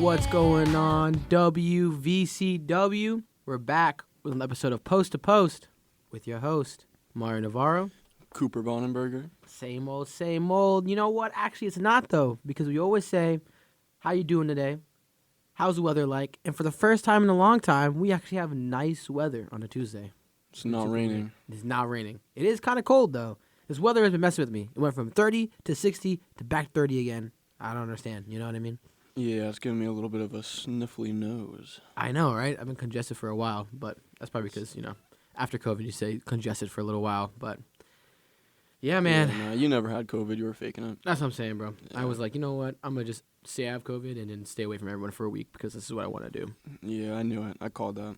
What's going on, WVCW? We're back with an episode of Post to Post with your host, Mario Navarro. Cooper Bonenberger. Same old, same old. You know what? Actually, it's not, though, because we always say, how you doing today? How's the weather like? And for the first time in a long time, we actually have nice weather on a Tuesday. It's not raining. It's not raining. It is kind of cold, though. This weather has been messing with me. It went from 30 to 60 to back 30 again. I don't understand. You know what I mean? Yeah, it's giving me a little bit of a sniffly nose. I know, right? I've been congested for a while, but that's probably because, after COVID, you say congested for a little while. But, yeah, man. Yeah, nah, you never had COVID. You were faking it. That's what I'm saying, bro. Yeah. I was like, you know what? I'm going to just say I have COVID and then stay away from everyone for a week because this is what I want to do. Yeah, I knew it. I called that.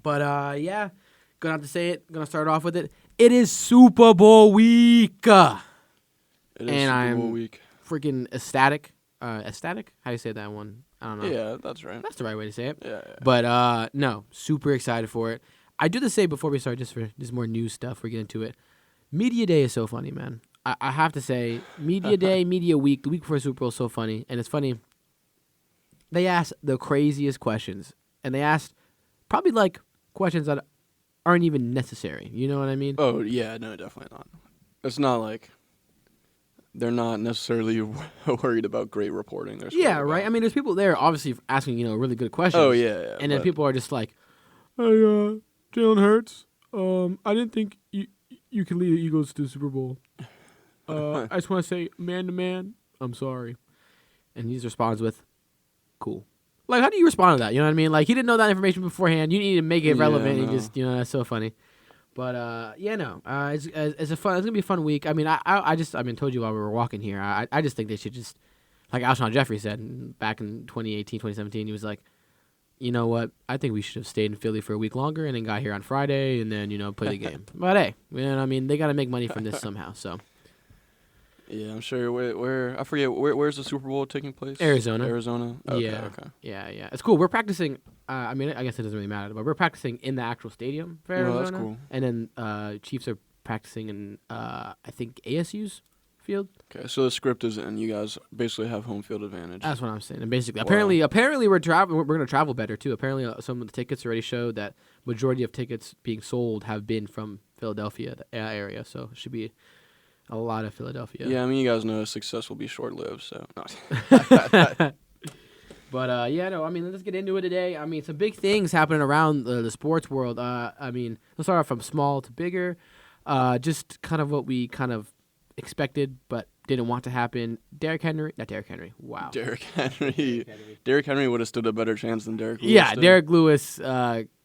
But, yeah, gonna have to say it. Gonna start off with it. It is Super Bowl week. It is And Super Bowl I'm week. freaking ecstatic. Ecstatic? How do you say that one? I don't know. Yeah, that's right. That's the right way to say it. Yeah. But, no, super excited for it. I do the say before we start, just for just more news stuff. We're getting into it. Media Day is so funny, man. I have to say, Media Day, Media Week, the week before Super Bowl is so funny. And it's funny. They asked the craziest questions. And they asked probably, questions that aren't even necessary. You know what I mean? Oh, yeah, no, definitely not. It's not like they're not necessarily worried about great reporting. Yeah, right? I mean, there's people there obviously asking, really good questions. Oh, yeah. And then people are just like, hey, Jalen Hurts, I didn't think you could lead the Eagles to the Super Bowl. I just want to say, man to man, I'm sorry. And he just responds with, cool. Like, how do you respond to that? You know what I mean? Like, he didn't know that information beforehand. You need to make it relevant. No. And just, that's so funny. But, it's gonna be a fun week. I mean, I told you while we were walking here. I just think they should just, like Alshon Jeffrey said back in 2018, 2017, he was like, you know what? I think we should have stayed in Philly for a week longer and then got here on Friday and then, play the game. But hey, they got to make money from this somehow. So. Yeah, I'm sure. Where I forget. Where's the Super Bowl taking place? Arizona. Okay, yeah. Okay. Yeah. It's cool. We're practicing. I guess it doesn't really matter, but we're practicing in the actual stadium for Arizona. No, that's cool. And then Chiefs are practicing in I think ASU's field. Okay, so the script is in. You guys basically have home field advantage. That's what I'm saying. And basically, Wow. apparently we're traveling. We're going to travel better too. Apparently, some of the tickets already showed that majority of tickets being sold have been from Philadelphia the area. So it should be a lot of Philadelphia. Yeah, I mean, you guys know success will be short-lived, so. But, let's get into it today. I mean, some big things happening around the sports world. Let's start off from small to bigger. Just kind of what we kind of expected but didn't want to happen. Derrick Henry. Wow. Derrick Henry would have stood a better chance than Derrick Lewis. Yeah, did. Derrick Lewis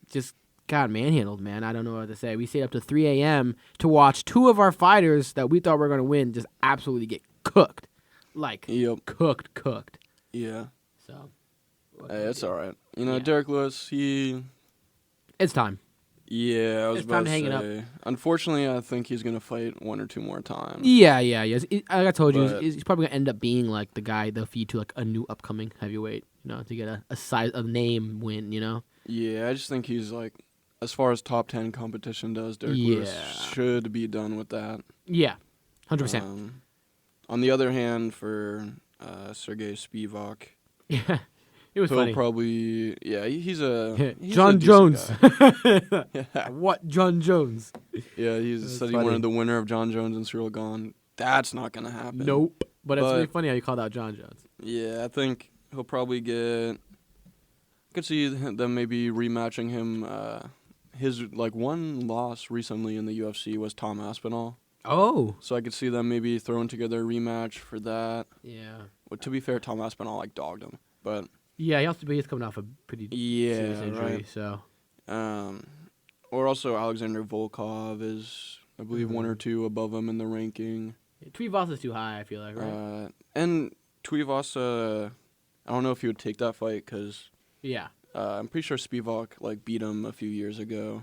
just got manhandled, man. I don't know what to say. We stayed up to 3 a.m. to watch two of our fighters that we thought were going to win just absolutely get cooked. Yep. Cooked. Yeah. So. Hey, it's all right. Yeah. Derrick Lewis, It's time. Yeah, I was It's about time to to hang it up. say. Unfortunately, I think he's going to fight one or two more times. Yeah. Like I told you, But- he's probably gonna end up being like the guy they'll feed to like a new upcoming heavyweight, to get a name win, Yeah, I just think he's like, as far as top 10 competition does, Derrick Lewis should be done with that. Yeah, 100%. On the other hand, for Sergey Spivak, Yeah, it was he'll funny. probably, he's a John a decent Jones. guy. Yeah. What John Jones? Yeah, he That's said he funny. wanted the winner of John Jones and Cyril Gahn. That's not going to happen. Nope. But it's But- really funny how you called out John Jones. Yeah, I think he'll probably get. I could see them maybe rematching him. His one loss recently in the UFC was Tom Aspinall, Oh. so I could see them maybe throwing together a rematch for that. Yeah. Well, to be fair, Tom Aspinall dogged him, but Yeah, he's coming off a pretty serious yeah, injury, right. so. Or also Alexander Volkov is, I believe, one or two above him in the ranking. Tuivasa is too high, I feel like, right? And Tuivasa, I don't know if he would take that fight because. Yeah. I'm pretty sure Spivak beat him a few years ago.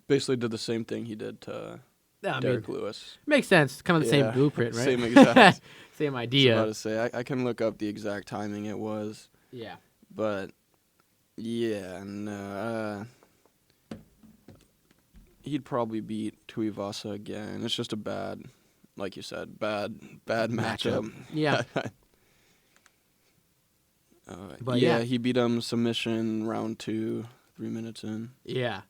Basically did the same thing he did to Derrick Lewis. Makes sense. Kind of the same Yeah, blueprint, right? Same exact. Same I was idea. about to say, I can look up the exact timing it was. Yeah. But, yeah, no. He'd probably beat Tuivasa again. It's just a bad, like you said, bad matchup. Yeah. But yeah, yeah. he beat him submission round 2, 3 minutes in. Yeah.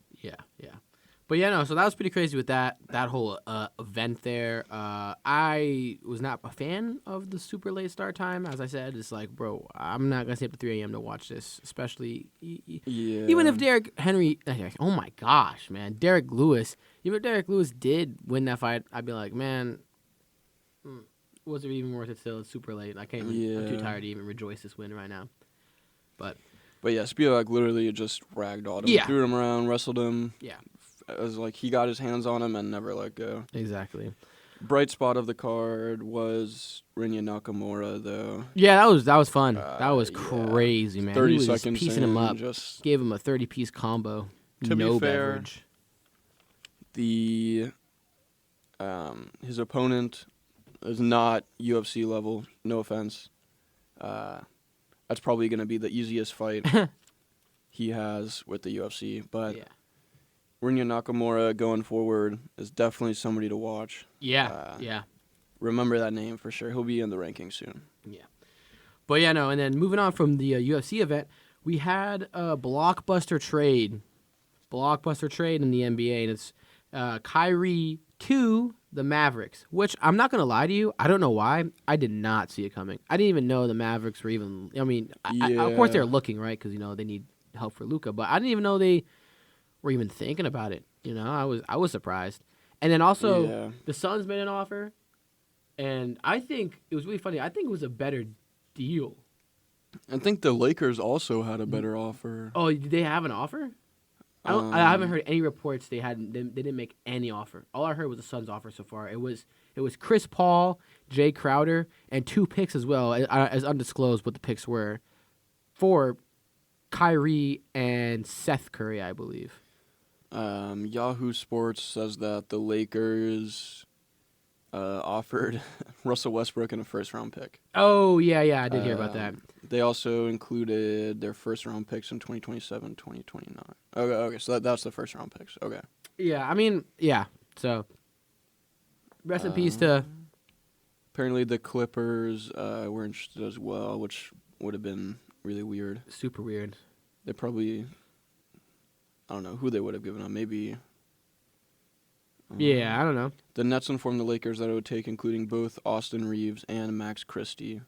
But yeah, no. So that was pretty crazy with that whole event there. I was not a fan of the super late start time. As I said, it's like, bro, I'm not gonna stay up to 3 a.m. to watch this, especially Yeah. even if oh my gosh, man, Derek Lewis. Even if Derek Lewis did win that fight, I'd be like, man, was it even worth it still? It's super late. I can't even, I'm too tired to even rejoice this win right now. But yeah, Spivac literally just ragdolled him, Yeah. threw him around, wrestled him. Yeah. It was like he got his hands on him and never let go. Exactly. Bright spot of the card was Rinya Nakamura, though. Yeah, that was fun. That was crazy, man. 30 He was seconds piecing him up. Just Gave him a 30-piece combo. To no be fair, beverage. His opponent is not UFC level. No offense. That's probably going to be the easiest fight he has with the UFC. But Rinya Nakamura going forward is definitely somebody to watch. Yeah. Remember that name for sure. He'll be in the rankings soon. Yeah. But yeah, no. And then moving on from the UFC event, we had a blockbuster trade in the NBA, and it's Kyrie to the Mavericks, which I'm not going to lie to you. I don't know why. I did not see it coming. I didn't even know the Mavericks were even, I mean, of course they're looking, right? Because, they need help for Luka, but I didn't even know they were even thinking about it. I was surprised. And then also the Suns made an offer, and I think it was really funny. I think it was a better deal. I think the Lakers also had a better offer. Oh, did they have an offer? I haven't heard any reports they didn't make any offer. All I heard was the Suns' offer so far. It was Chris Paul, Jay Crowder, and 2 picks as well, as undisclosed what the picks were, for Kyrie and Seth Curry, I believe. Yahoo Sports says that the Lakers offered Russell Westbrook and a first-round pick. Oh, yeah, I did hear about that. They also included their first-round picks in 2027, 2029. Okay, so that's the first-round picks. Okay. Yeah, I mean, yeah. So, rest in peace to... Apparently the Clippers were interested as well, which would have been really weird. Super weird. They probably... I don't know who they would have given up. Maybe... yeah, I don't know. The Nets informed the Lakers that it would take including both Austin Reeves and Max Christie,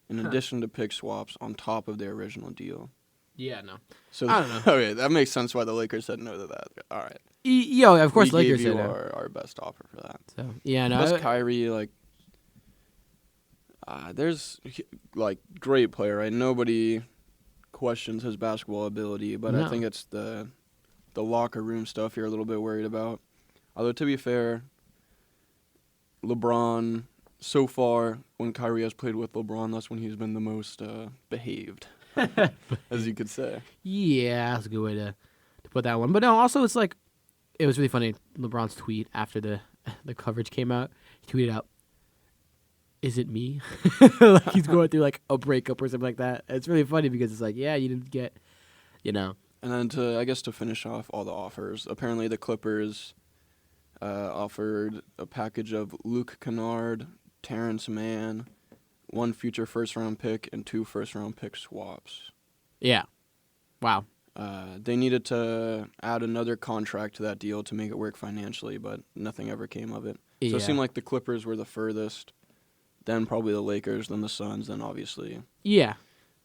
in addition to pick swaps on top of their original deal. Yeah, no. So I don't know. Okay, that makes sense why the Lakers said no to that. All right. Of course, we Lakers gave said you no. our best offer for that. So yeah, no. Plus Kyrie, there's great player, right? Nobody questions his basketball ability, but No. I think it's the locker room stuff you're a little bit worried about. Although, to be fair, LeBron, so far, when Kyrie has played with LeBron, that's when he's been the most behaved, as you could say. Yeah, that's a good way to put that one. But no, also it's like, it was really funny. LeBron's tweet after the coverage came out, he tweeted out, "Is it me?" Like he's going through like a breakup or something like that. It's really funny because it's like, yeah, you didn't get, And then to finish off all the offers, apparently the Clippers offered a package of Luke Kennard, Terrence Mann, 1 future first-round pick, and 2 first-round pick swaps. Yeah. Wow. They needed to add another contract to that deal to make it work financially, but nothing ever came of it. So it seemed like the Clippers were the furthest, then probably the Lakers, then the Suns, then obviously Yeah.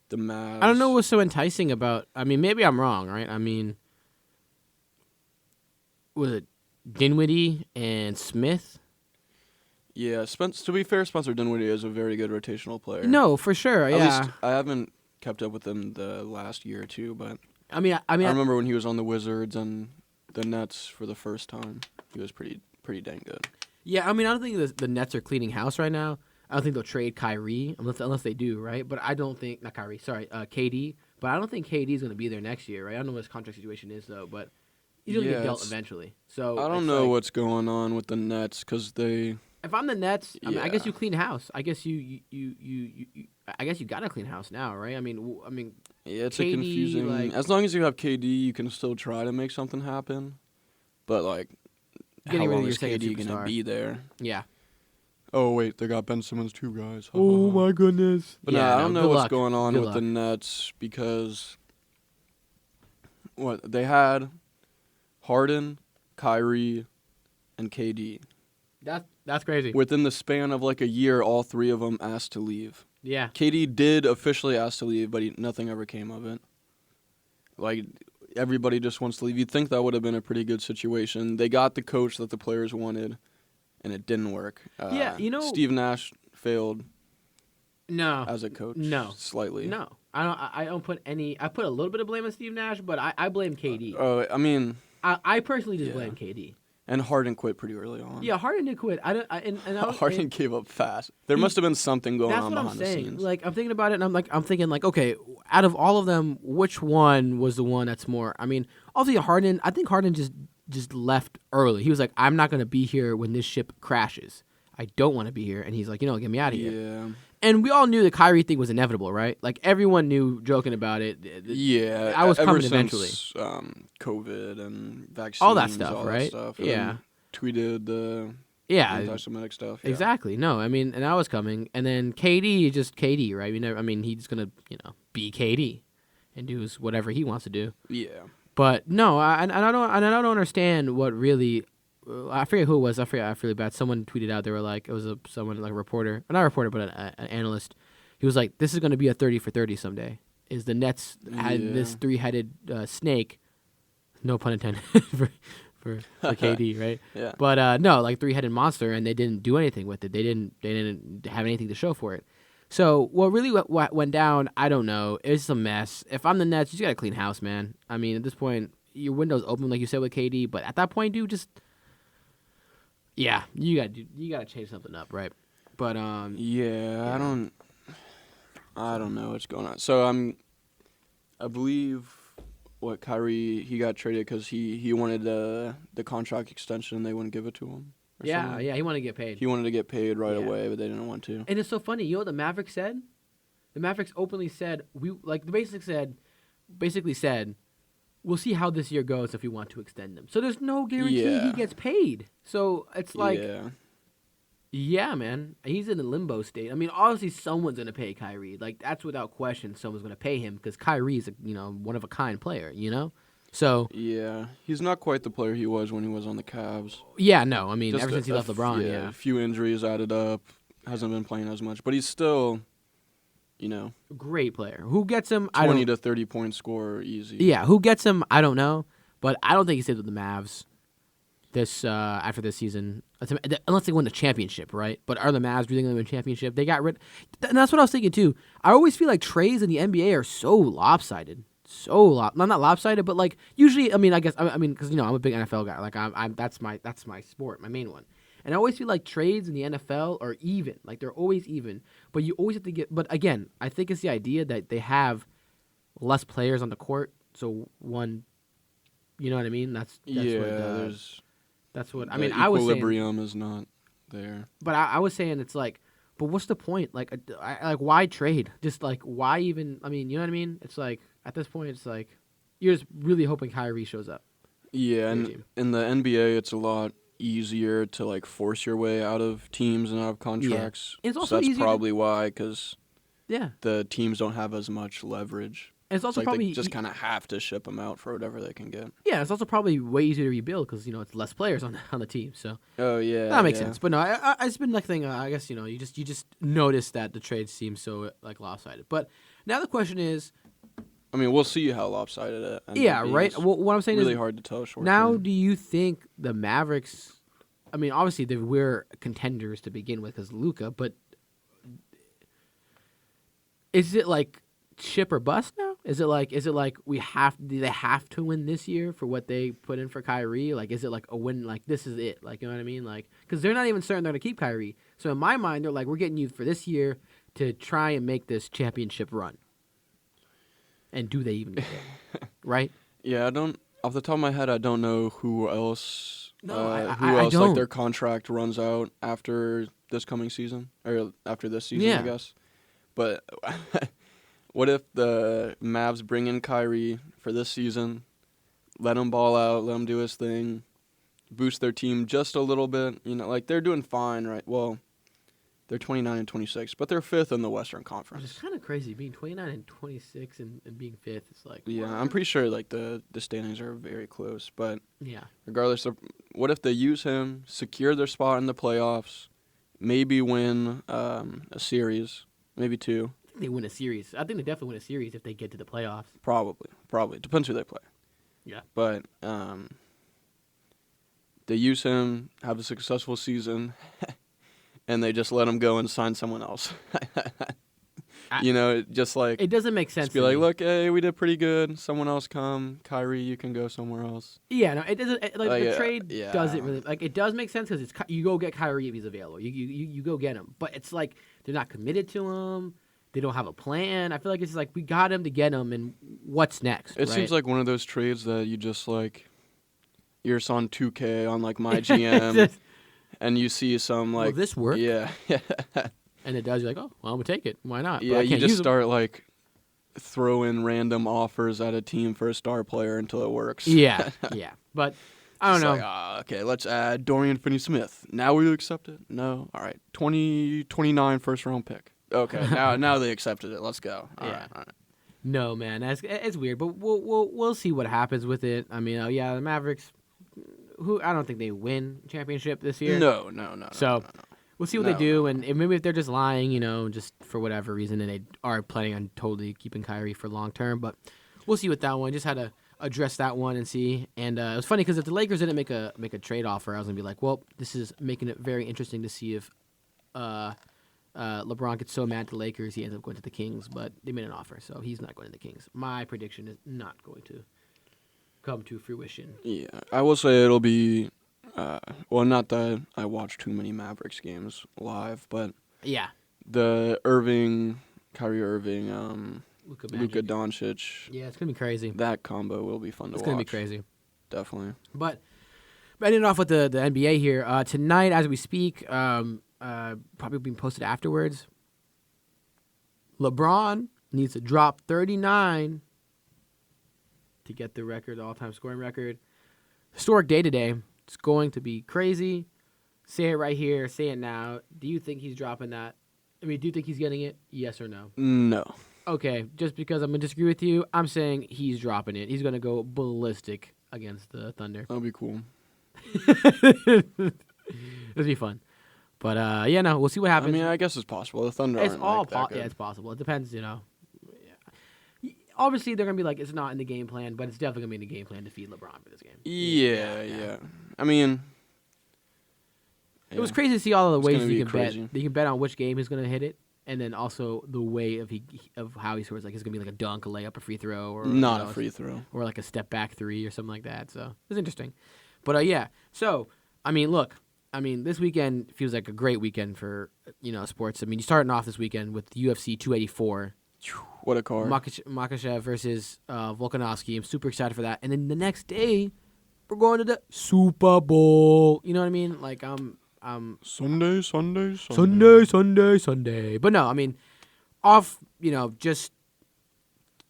the Mavs. I don't know what's so enticing about, I mean, maybe I'm wrong, right? I mean, was it Dinwiddie and Smith? Yeah, to be fair, Spencer Dinwiddie is a very good rotational player. No, for sure, At yeah. least I haven't kept up with him the last year or two, but I mean, I remember when he was on the Wizards and the Nets for the first time. He was pretty dang good. yeah, I mean, I don't think the Nets are cleaning house right now. I don't think they'll trade Kyrie unless they do, right? But I don't think, not Kyrie, sorry, KD. But I don't think KD is going to be there next year, right? I don't know what his contract situation is, though, but he's going to get dealt eventually. So I don't know what's going on with the Nets because they... If I'm the Nets, I mean, I guess you clean house. I guess I guess you got to clean house now, right? I mean, yeah, it's KD, a confusing... as long as you have KD, you can still try to make something happen. But, Getting how rid of long your is second KD going to superstar. be there? Yeah. oh wait, they got Ben Simmons too, guys. Oh my goodness. But yeah, I don't know good what's luck. going on Good with luck. the Nets because what they had Harden, Kyrie, and KD. That's crazy. Within the span of like a year, all three of them asked to leave. Yeah. KD did officially ask to leave, but nothing ever came of it. Like, everybody just wants to leave. You'd think that would have been a pretty good situation. They got the coach that the players wanted, and it didn't work. Yeah, Steve Nash failed No. as a coach. No. Slightly. No. I don't put any. I put a little bit of blame on Steve Nash, but I blame KD. I mean, I personally just yeah. blame KD. and Harden quit pretty early on. Yeah, Harden did quit. Harden gave up fast. There must have been something going on behind the scenes. Like, I'm thinking about it, and I'm thinking, like, okay, out of all of them, which one was the one that's more? I mean, obviously Harden. I think Harden just left early. He was like, I'm not going to be here when this ship crashes. I don't want to be here. And he's like, get me out of here. Yeah. And we all knew the Kyrie thing was inevitable, right? Like, everyone knew, joking about it. Yeah. I was ever coming since, eventually. COVID and vaccines. All that stuff, all right? That stuff, Yeah. Tweeted the Yeah. anti-Semitic stuff. Yeah. Exactly. No, I mean, and that was coming. And then KD, just KD, right? He's going to, be KD and do whatever he wants to do. Yeah. But no, I don't understand what really. I forget who it was. I forget really bad. Someone tweeted out. They were like, it was someone like a reporter, not a reporter, but an analyst. He was like, "This is going to be a 30 for 30 someday." Is the Nets had this 3-headed snake? No pun intended for KD, right? Yeah. But no, like 3-headed monster, and they didn't do anything with it. They didn't have anything to show for it. So what really went down, I don't know. It's a mess. If I'm the Nets, you just got to clean house, man. I mean, at this point, your window's open, like you said with KD. But at that point, dude, just you got to change something up, right? But Yeah. I don't know what's going on. So I believe Kyrie, he got traded because he wanted the contract extension and they wouldn't give it to him. Yeah, he wanted to get paid. He wanted to get paid right Yeah. away, but they didn't want to. And it's so funny. You know what the Mavericks said? The Mavericks openly said, basically said, we'll see how this year goes if we want to extend him. So there's no guarantee Yeah. he gets paid. So it's like, yeah. yeah, man, he's in a limbo state. I mean, obviously someone's going to pay Kyrie. Like, that's without question someone's going to pay him because Kyrie's a, one of a kind player, So Yeah, he's not quite the player he was when he was on the Cavs. yeah, no, I mean, Just ever since he left LeBron, yeah. A few injuries added up. Hasn't been playing as much, but he's still, Great player. Who gets him? 20 to 30 point scorer easy. Yeah, who gets him? I don't know, but I don't think he stays with the Mavs after this season, unless they win the championship, right? But are the Mavs really going to win a championship? They got rid, and that's what I was thinking too. I always feel like trades in the NBA are so lopsided. Not lopsided, but like usually, I guess, because I'm a big NFL guy. Like that's my sport, my main one. And I always feel like trades in the NFL are even, like they're always even. But you always have to get. But again, I think it's the idea that they have less players on the court, so one, you know what I mean? That's what I mean. I was saying equilibrium is not there. But I was saying it's like, but what's the point? Like, why trade? Just like, why even? I mean, you know what I mean? It's like at this point, it's like you're just really hoping Kyrie shows up. Yeah, and in the NBA, it's a lot easier to like force your way out of teams and out of contracts. Yeah. It's also so that's easier probably why, because yeah, the teams don't have as much leverage. And it's also like probably they just kind of have to ship them out for whatever they can get. Yeah, it's also probably way easier to rebuild because it's less players on the team. So oh yeah, that makes sense. But no, it's been like thing. I guess you just notice that the trade seems so like lopsided. But now the question is, I mean, we'll see how lopsided it ends yeah, up being. right. It's Well, what I'm saying really is hard to tell. Short now, term. do you think the Mavericks? I mean, obviously we're contenders to begin with because Luka, but is it like ship or bust now? Is it like do they have to win this year for what they put in for Kyrie? Like, is it like a win? Like, this is it? Like, you know what I mean? Like, because they're not even certain they're gonna keep Kyrie. So in my mind, they're like, we're getting you for this year to try and make this championship run. And do they even get it? Right? Yeah, I don't. Off the top of my head, I don't know who else. No, who I else don't. like their contract runs out after this coming season or after this season, Yeah. I guess. But what if the Mavs bring in Kyrie for this season, let him ball out, let him do his thing, boost their team just a little bit? Like they're doing fine, right? Well, They're 29 and 26, but they're fifth in the Western Which is Conference. kind of crazy. Being 29 and 26 and being fifth is like. Yeah, what? I'm pretty sure like the standings are very close. But Yeah. regardless, what if they use him, secure their spot in the playoffs, maybe win a series, maybe two, I think they win a series. I think they definitely win a series if they get to the playoffs. probably depends who they play. Yeah. But they use him, have a successful season, and they just let him go and sign someone else. Just like It doesn't make sense. just be to like, me. look, hey, we did pretty good. Someone else come. Kyrie, you can go somewhere else. Yeah, no, it doesn't. The trade yeah. doesn't really like. It does make sense because it's you go get Kyrie if he's available. You go get him, but it's like they're not committed to him. They don't have a plan. I feel like it's just like we got him to get him, and what's next? It right? seems like one of those trades that you just like, you're just on 2K on like my GM, and you see some like, will this work? yeah, And it does. You're like, oh, well, I'm gonna take it. Why not? But yeah. I You can't just use 'em. start like throwing random offers at a team for a star player until it works. Yeah, yeah. But I don't It's know. like, okay, let's add Dorian Finney-Smith. Now will you accept it? No. All right. 2029 first round pick. Okay. now they accepted it. Let's go. All Yeah. right. No, man, it's weird, but we'll see what happens with it. I mean, the Mavericks, who I don't think they win championship this year. No. So we'll see what No, they do, no. and maybe if they're just lying, just for whatever reason, and they are planning on totally keeping Kyrie for long term. But we'll see with that one. Just had to address that one and see. And it was funny because if the Lakers didn't make a trade offer, I was gonna be like, well, this is making it very interesting to see if LeBron gets so mad at the Lakers he ends up going to the Kings. But they made an offer, so he's not going to the Kings. My prediction is not going to come to fruition. Yeah. I will say it'll be. Well, not that I watch too many Mavericks games live, but Yeah, the Kyrie Irving, Luka Doncic, Yeah, it's gonna be crazy. that combo will be fun to watch. It's gonna be crazy. Definitely. But ending off with the NBA here tonight, as we speak, probably being posted afterwards. LeBron needs to drop 39 to get the record, all-time scoring record. Historic day today. It's going to be crazy. Say it right here. Say it now. Do you think he's dropping that? I mean, do you think he's getting it? Yes or no? No. Okay, just because I'm going to disagree with you, I'm saying he's dropping it. He's going to go ballistic against the Thunder. That'll be cool. It'll be fun. But, we'll see what I happens. mean, I guess it's possible. The Thunder It's aren't all like that good. it's possible. It depends, Yeah. Obviously, they're going to be like, it's not in the game plan, but it's definitely going to be in the game plan to feed LeBron for this game. Yeah. I mean, It was crazy to see all of the It's ways gonna you be can crazy. bet. You can bet on which game he's going to hit it, and then also the way of how he scores. Like, it's going to be like a dunk, a layup, a free throw, or not a free throw. or like a step back three or something like that. So it's interesting. But so I mean, look, this weekend feels like a great weekend for sports. I mean, you're starting off this weekend with UFC 284, What a card. Makhachev versus Volkanovski. I'm super excited for that. And then the next day, we're going to the Super Bowl. You know what I mean? Like I'm Sunday. Sunday. But no, I mean, off, just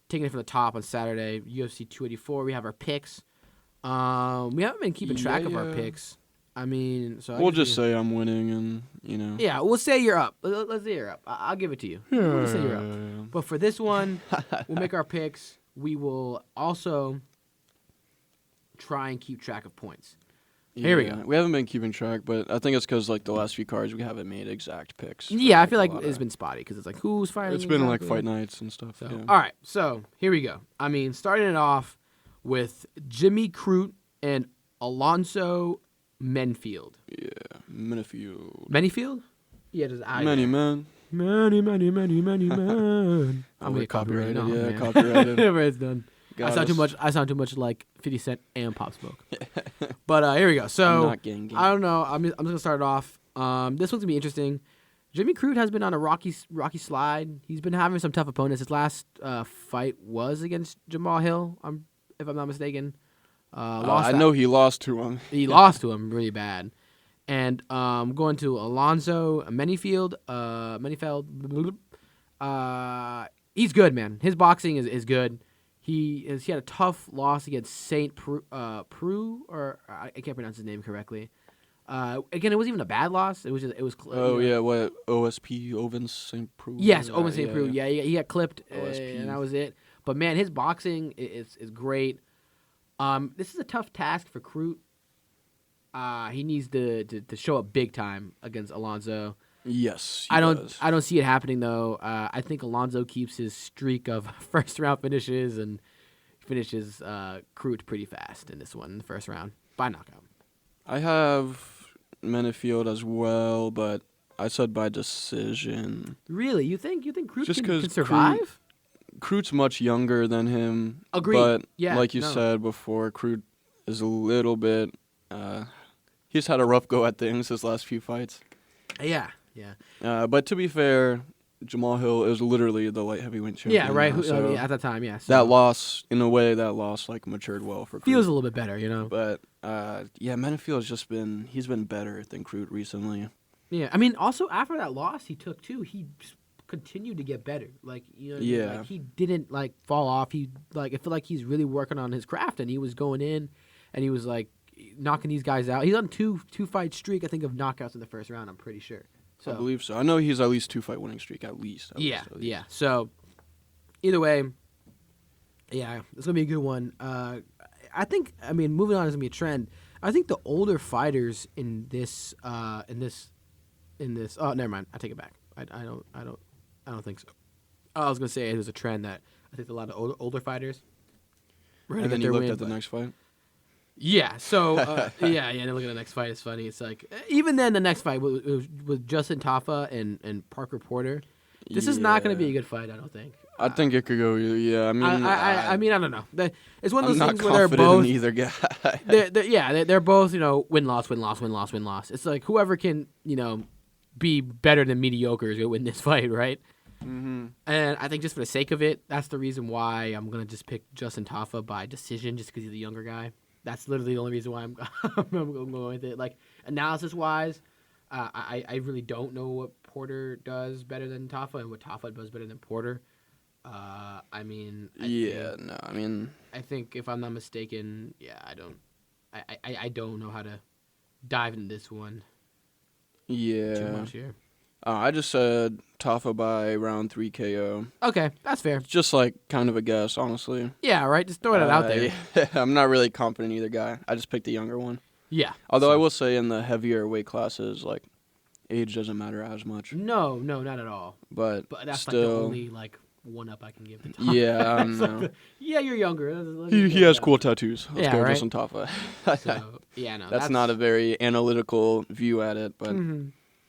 taking it from the top on Saturday, UFC 284. We have our picks. We haven't been keeping track of our Yeah. picks. I mean, so We'll just say I'm winning, and yeah, we'll say you're up. Let's say you're up. I'll give it to you. We'll say you're up. But for this one, we'll make our picks. We will also try and keep track of points. Here we go. We haven't been keeping track, but I think it's because like the last few cards we haven't made exact picks. for, Yeah, I feel a like lot it's of- been spotty because it's like who's fighting. It's been like exactly. fight nights and stuff. So, yeah. all right, so here we go. I mean, starting it off with Jimmy Crute and Alonso Menfield. Yeah, Minifield. Manyfield? Yeah, there's I. Many men. Many, man. Oh, I'm we gonna copyright copyrighted. it. Yeah, man. copyrighted. It's done. I Got sound too us. much. I sound too much like 50 Cent and Pop Smoke. But here we go. I'm So not getting game. I don't know. I'm just gonna start it off. This one's gonna be interesting. Jimmy Crute has been on a rocky slide. He's been having some tough opponents. His last fight was against Jamal Hill. If I'm not mistaken. I know he lost to him. He lost to him really bad. And going to Alonso Menifeld. He's good, man. His boxing is good. He had a tough loss against Saint Preux, or I can't pronounce his name correctly. Again, it wasn't even a bad loss. It was just Oh yeah, what OSP Ovens St. Preux? Yes, Owen St. Preux. Yeah, he got clipped, OSP. and that was it. But man, his boxing is great. This is a tough task for Crute. He needs to show up big time against Alonso. Yes, he I does. don't see it happening though. I think Alonso keeps his streak of first round finishes and finishes Crute pretty fast in this one in the first round by knockout. I have Menifield as well, but I said by decision. Really, you think Crute Just can 'cause survive? Crute's much younger than him. Agreed. But Yeah, like you no. said before, Crute is a little bit. He's had a rough go at things his last few fights. Yeah. But to be fair, Jamal Hill is literally the light heavyweight champion. Yeah, right. now, so At that time, yeah. So that loss, in a way, like matured well for Crute. feels a little bit better, you know. But Menifield's he's been better than Crute recently. Yeah, I mean, also after that loss he took too, he continued to get better. Like Yeah. like, he didn't like fall off. He I feel like he's really working on his craft, and he was going in, and he was like knocking these guys out. He's on two fight streak, I think, of knockouts in the first round. I'm pretty sure. So I believe so. I know he's at least 2-fight winning streak, at least. yeah. So either way, yeah, it's gonna be a good one. I think. I mean, moving on is gonna be a trend. I think the older fighters in this. Oh, never mind. I take it back. I don't think so. I was gonna say it was a trend that I think a lot of older fighters. And then you looked at the next fight? Yeah. So then look at the next fight. It's funny. It's like even then the next fight with Justin Tafa and Parker Porter. This is not going to be a good fight. I don't think. I think it could go either. Yeah, I mean, I mean, I don't know. It's one of those I'm things not where they're confident both in either guy. they're both win loss. It's like whoever can be better than mediocre is going to win this fight, right? Mm-hmm. And I think just for the sake of it, that's the reason why I'm going to just pick Justin Tafa by decision, just because he's a younger guy. That's literally the only reason why I'm going with it. Like, analysis-wise, I really don't know what Porter does better than Tafa and what Tafa does better than Porter. I mean... I think, if I'm not mistaken, I don't know how to dive into this one too much here. I just said Tafa by round 3 KO. Okay, that's fair. Just like kind of a guess, honestly. Yeah, right? Just throwing it out there. Yeah, I'm not really confident in either guy. I just picked the younger one. Yeah. Although I will say in the heavier weight classes, like, age doesn't matter as much. No, not at all. But that's still, like the only one up I can give to Tafa. Yeah, I don't know. Yeah, you're younger. He has cool tattoos. Let's go right? Justin Tafa. So, no. That's not a very analytical view at it, but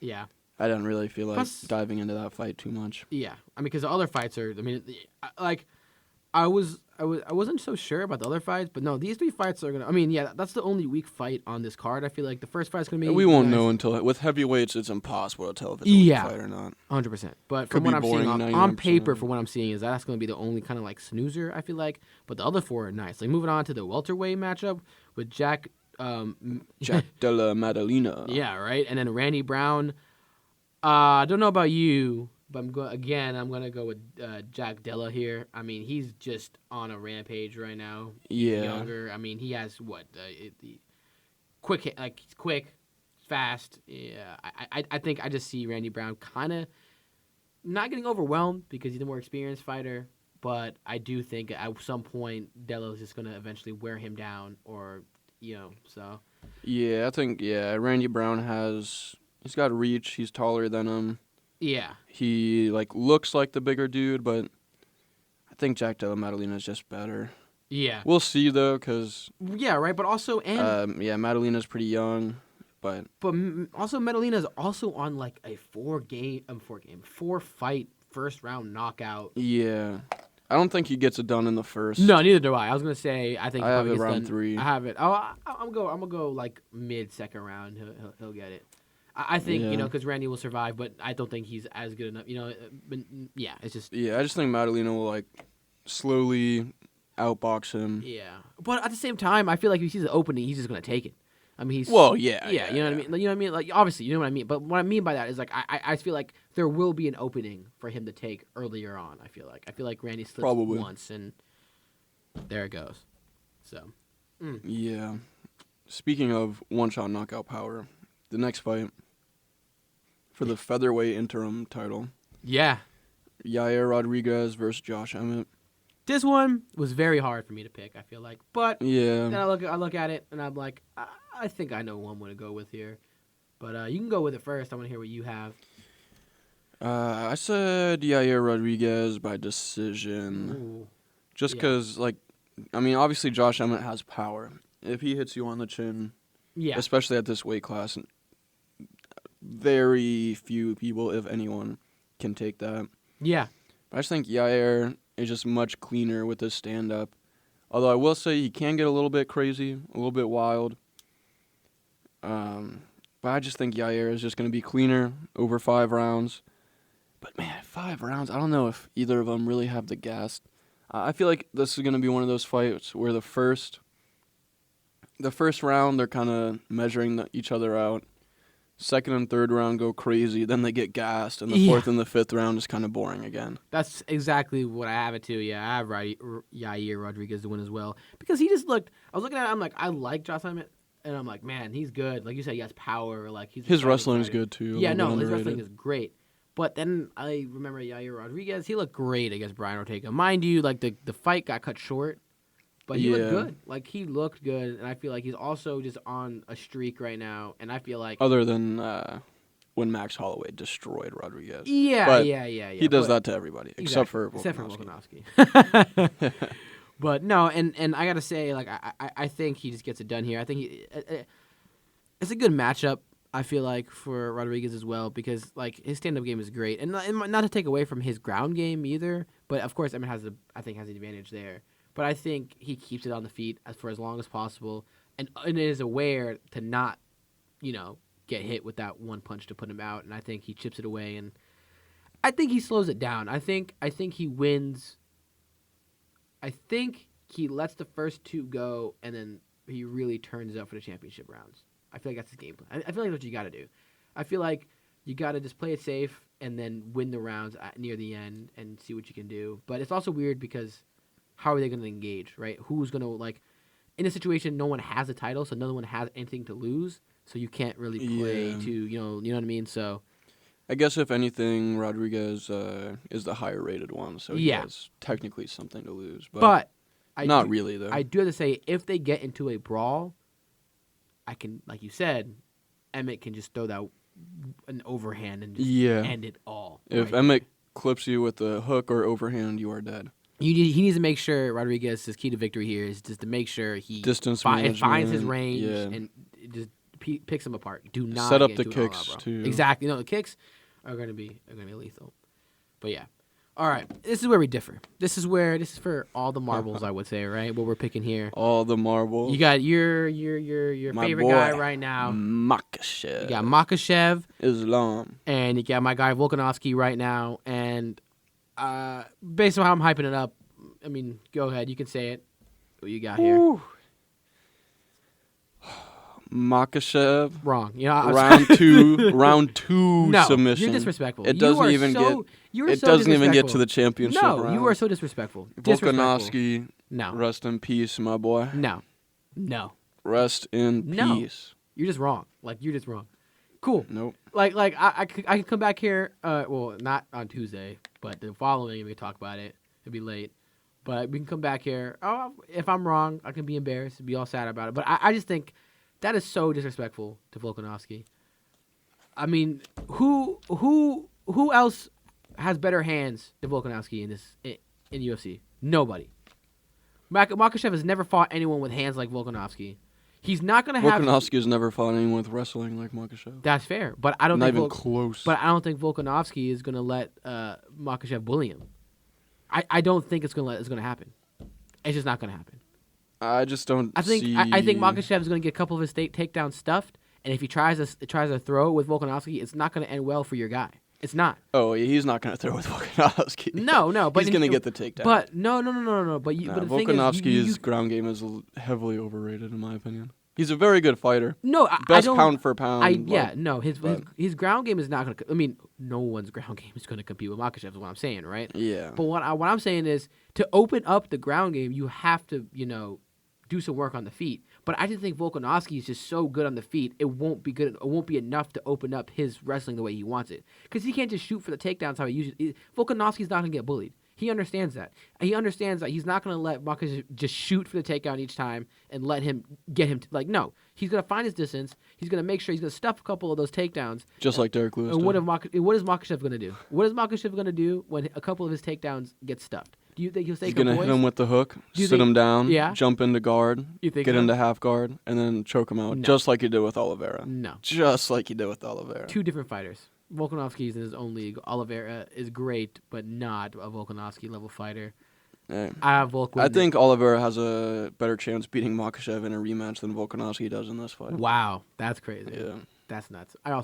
yeah. I don't really feel like Plus, diving into that fight too much. Yeah, I mean, because the other fights are. I mean, like, I wasn't so sure about the other fights, but no, these 3 fights are gonna. I mean, yeah, that's the only weak fight on this card. I feel like the first fight's gonna be. We won't know until with heavyweights, it's impossible to tell if it's a weak fight or not. 100%. But Could from what be I'm seeing boring on paper, 99%. from what I'm seeing, is that's gonna be the only kind of like snoozer. I feel like, but the other 4 are nice. Like moving on to the welterweight matchup with Jack Della Maddalena. Yeah, right, and then Randy Brown. I don't know about you, but I'm gonna go with Jack Della here. I mean, he's just on a rampage right now. Yeah. Younger. I mean, he has the quick hit, like he's quick, fast. Yeah. I think I just see Randy Brown kind of not getting overwhelmed because he's a more experienced fighter, but I do think at some point Della's just gonna eventually wear him down, or so. Yeah, I think Randy Brown he's got reach. He's taller than him. Yeah. He looks like the bigger dude, but I think Jack Della Maddalena is just better. Yeah. We'll see though, cause right. But also, Maddalena's pretty young, but also Maddalena's also on like a 4-fight first round knockout. Yeah. I don't think he gets it done in the first. No, neither do I. I was gonna say I think I have probably it gets round done, 3. I have it. I'm gonna go like mid-second round. He'll get it. I think because Randy will survive, but I don't think he's as good enough. But yeah, it's just. Yeah, I just think Maddalena will slowly outbox him. Yeah, but at the same time, I feel like if he sees the opening, he's just gonna take it. I mean, he's. Well, yeah. You know what I mean. You know what I mean. Like obviously, you know what I mean. But what I mean by that is I feel like there will be an opening for him to take earlier on. I feel like Randy slips Probably once and there it goes. So. Yeah. Speaking of one-shot knockout power, the next fight for the featherweight interim title. Yeah. Yair Rodriguez versus Josh Emmett. This one was very hard for me to pick, I feel like. But Yeah. then I look at it, and I'm like, I think I know who I'm going to go with here. But you can go with it first. I want to hear what you have. I said Yair Rodriguez by decision. Ooh. Just because, obviously Josh Emmett has power. If he hits you on the chin, Yeah. especially at this weight class, very few people, if anyone, can take that. Yeah. But I just think Yair is just much cleaner with his stand-up. Although I will say he can get a little bit crazy, a little bit wild. But I just think Yair is just going to be cleaner over 5 rounds. But, man, 5 rounds, I don't know if either of them really have the gas. I feel like this is going to be one of those fights where the first round, they're kind of measuring each other out. Second and third round go crazy, then they get gassed, and the fourth and the fifth round is kind of boring again. That's exactly what I have it too. Yeah, I have Yair Rodriguez to win as well. Because he just looked, I was looking at it, I'm like, I like Josh Emmett, and I'm like, man, he's good. Like you said, he has power. Like his wrestling is good too. Yeah, no, his wrestling is great. But then I remember Yair Rodriguez, he looked great against Brian Ortega. Mind you, like the fight got cut short. But he looked good. Like, he looked good, and I feel like he's also just on a streak right now, and I feel like... Other than when Max Holloway destroyed Rodriguez. Yeah. He does that to everybody, except for Volkanovski. But, no, and I got to say, like, I think he just gets it done here. I think it's a good matchup, I feel like, for Rodriguez as well, because, like, his stand-up game is great. And not to take away from his ground game either, but, of course, Emmett has the advantage there. But I think he keeps it on the feet for as long as possible and is aware to not, get hit with that one punch to put him out. And I think he chips it away. And I think he slows it down. I think he wins. I think he lets the first 2 go, and then he really turns it up for the championship rounds. I feel like that's his game plan. I feel like that's what you got to do. I feel like you got to just play it safe and then win the rounds near the end and see what you can do. But it's also weird because... how are they going to engage, right? Who's going to, in a situation, no one has a title, so no one has anything to lose, so you can't really play to, you know what I mean? So, I guess if anything, Rodriguez is the higher rated one, so he has technically something to lose. But not really, though. I do have to say, if they get into a brawl, I can, like you said, Emmett can just throw that an overhand and just end it all. If Emmett clips you with a hook or overhand, you are dead. He needs to make sure Rodriguez's key to victory here is just to make sure he finds his range and just picks him apart. Do not set up get the too kicks all out, too. Exactly. No, the kicks are gonna be lethal. But yeah. All right. This is where we differ. This is for all the marbles, I would say, right? What we're picking here. All the marbles. You got your my favorite boy, guy right now. Makhachev. You got Makhachev. Islam. And you got my guy Volkanovski right now. And based on how I'm hyping it up, I mean, go ahead. You can say it. What you got here? Makhachev. Wrong. Round two no, submission. You're disrespectful. It doesn't even get to the championship round. You are so disrespectful. Volkanovski. No. Rest in peace, my boy. No. Rest in peace. You're just wrong. You're just wrong. Cool. Nope. I could come back here. Well, not on Tuesday, but the following we can talk about it. It'll be late, but we can come back here. Oh, if I'm wrong, I can be embarrassed, be all sad about it. But I just think that is so disrespectful to Volkanovski. I mean, who else has better hands than Volkanovski in UFC? Nobody. Makhachev has never fought anyone with hands like Volkanovski. He's not going to have... Volkanovski has never fought anyone with wrestling like Makhachev. That's fair, but I don't Not think... even close. But I don't think Volkanovski is going to let Makhachev bully him. I don't think it's going to happen. It's just not going to happen. I just don't I think Makhachev is going to get a couple of his takedowns stuffed, and if he tries to throw with Volkanovski, it's not going to end well for your guy. It's not. Oh, he's not going to throw with Volkanovski. No, but he's going to get the takedown. But no. But Volkanovski's ground game is heavily overrated, in my opinion. He's a very good fighter. No, best pound for pound. His ground game is not going to. I mean, no one's ground game is going to compete with Makhachev. Is what I'm saying, right? Yeah. But what I'm saying is to open up the ground game, you have to do some work on the feet. But I just think Volkanovski is just so good on the feet. It won't be good. It won't be enough to open up his wrestling the way he wants it. Because he can't just shoot for the takedowns how he usually. Volkanovski's not gonna get bullied. He understands that. He understands that he's not gonna let Makhachev just shoot for the takedown each time and let him get him. No, he's gonna find his distance. He's gonna make sure he's gonna stuff a couple of those takedowns. Just like Derek Lewis. And what is Makhachev gonna do? What is Makhachev gonna do when a couple of his takedowns get stuffed? Do you think he'll say he's gonna hit him with the hook, sit him down, jump into guard, get into half guard, and then choke him out, just like he did with Oliveira. No, just like he did with Oliveira. Two different fighters. Volkanovski's in his own league. Oliveira is great, but not a Volkanovski level fighter. Hey. I have Volk. I think Oliveira has a better chance beating Makhachev in a rematch than Volkanovski does in this fight. Wow, that's crazy. Yeah, that's nuts. I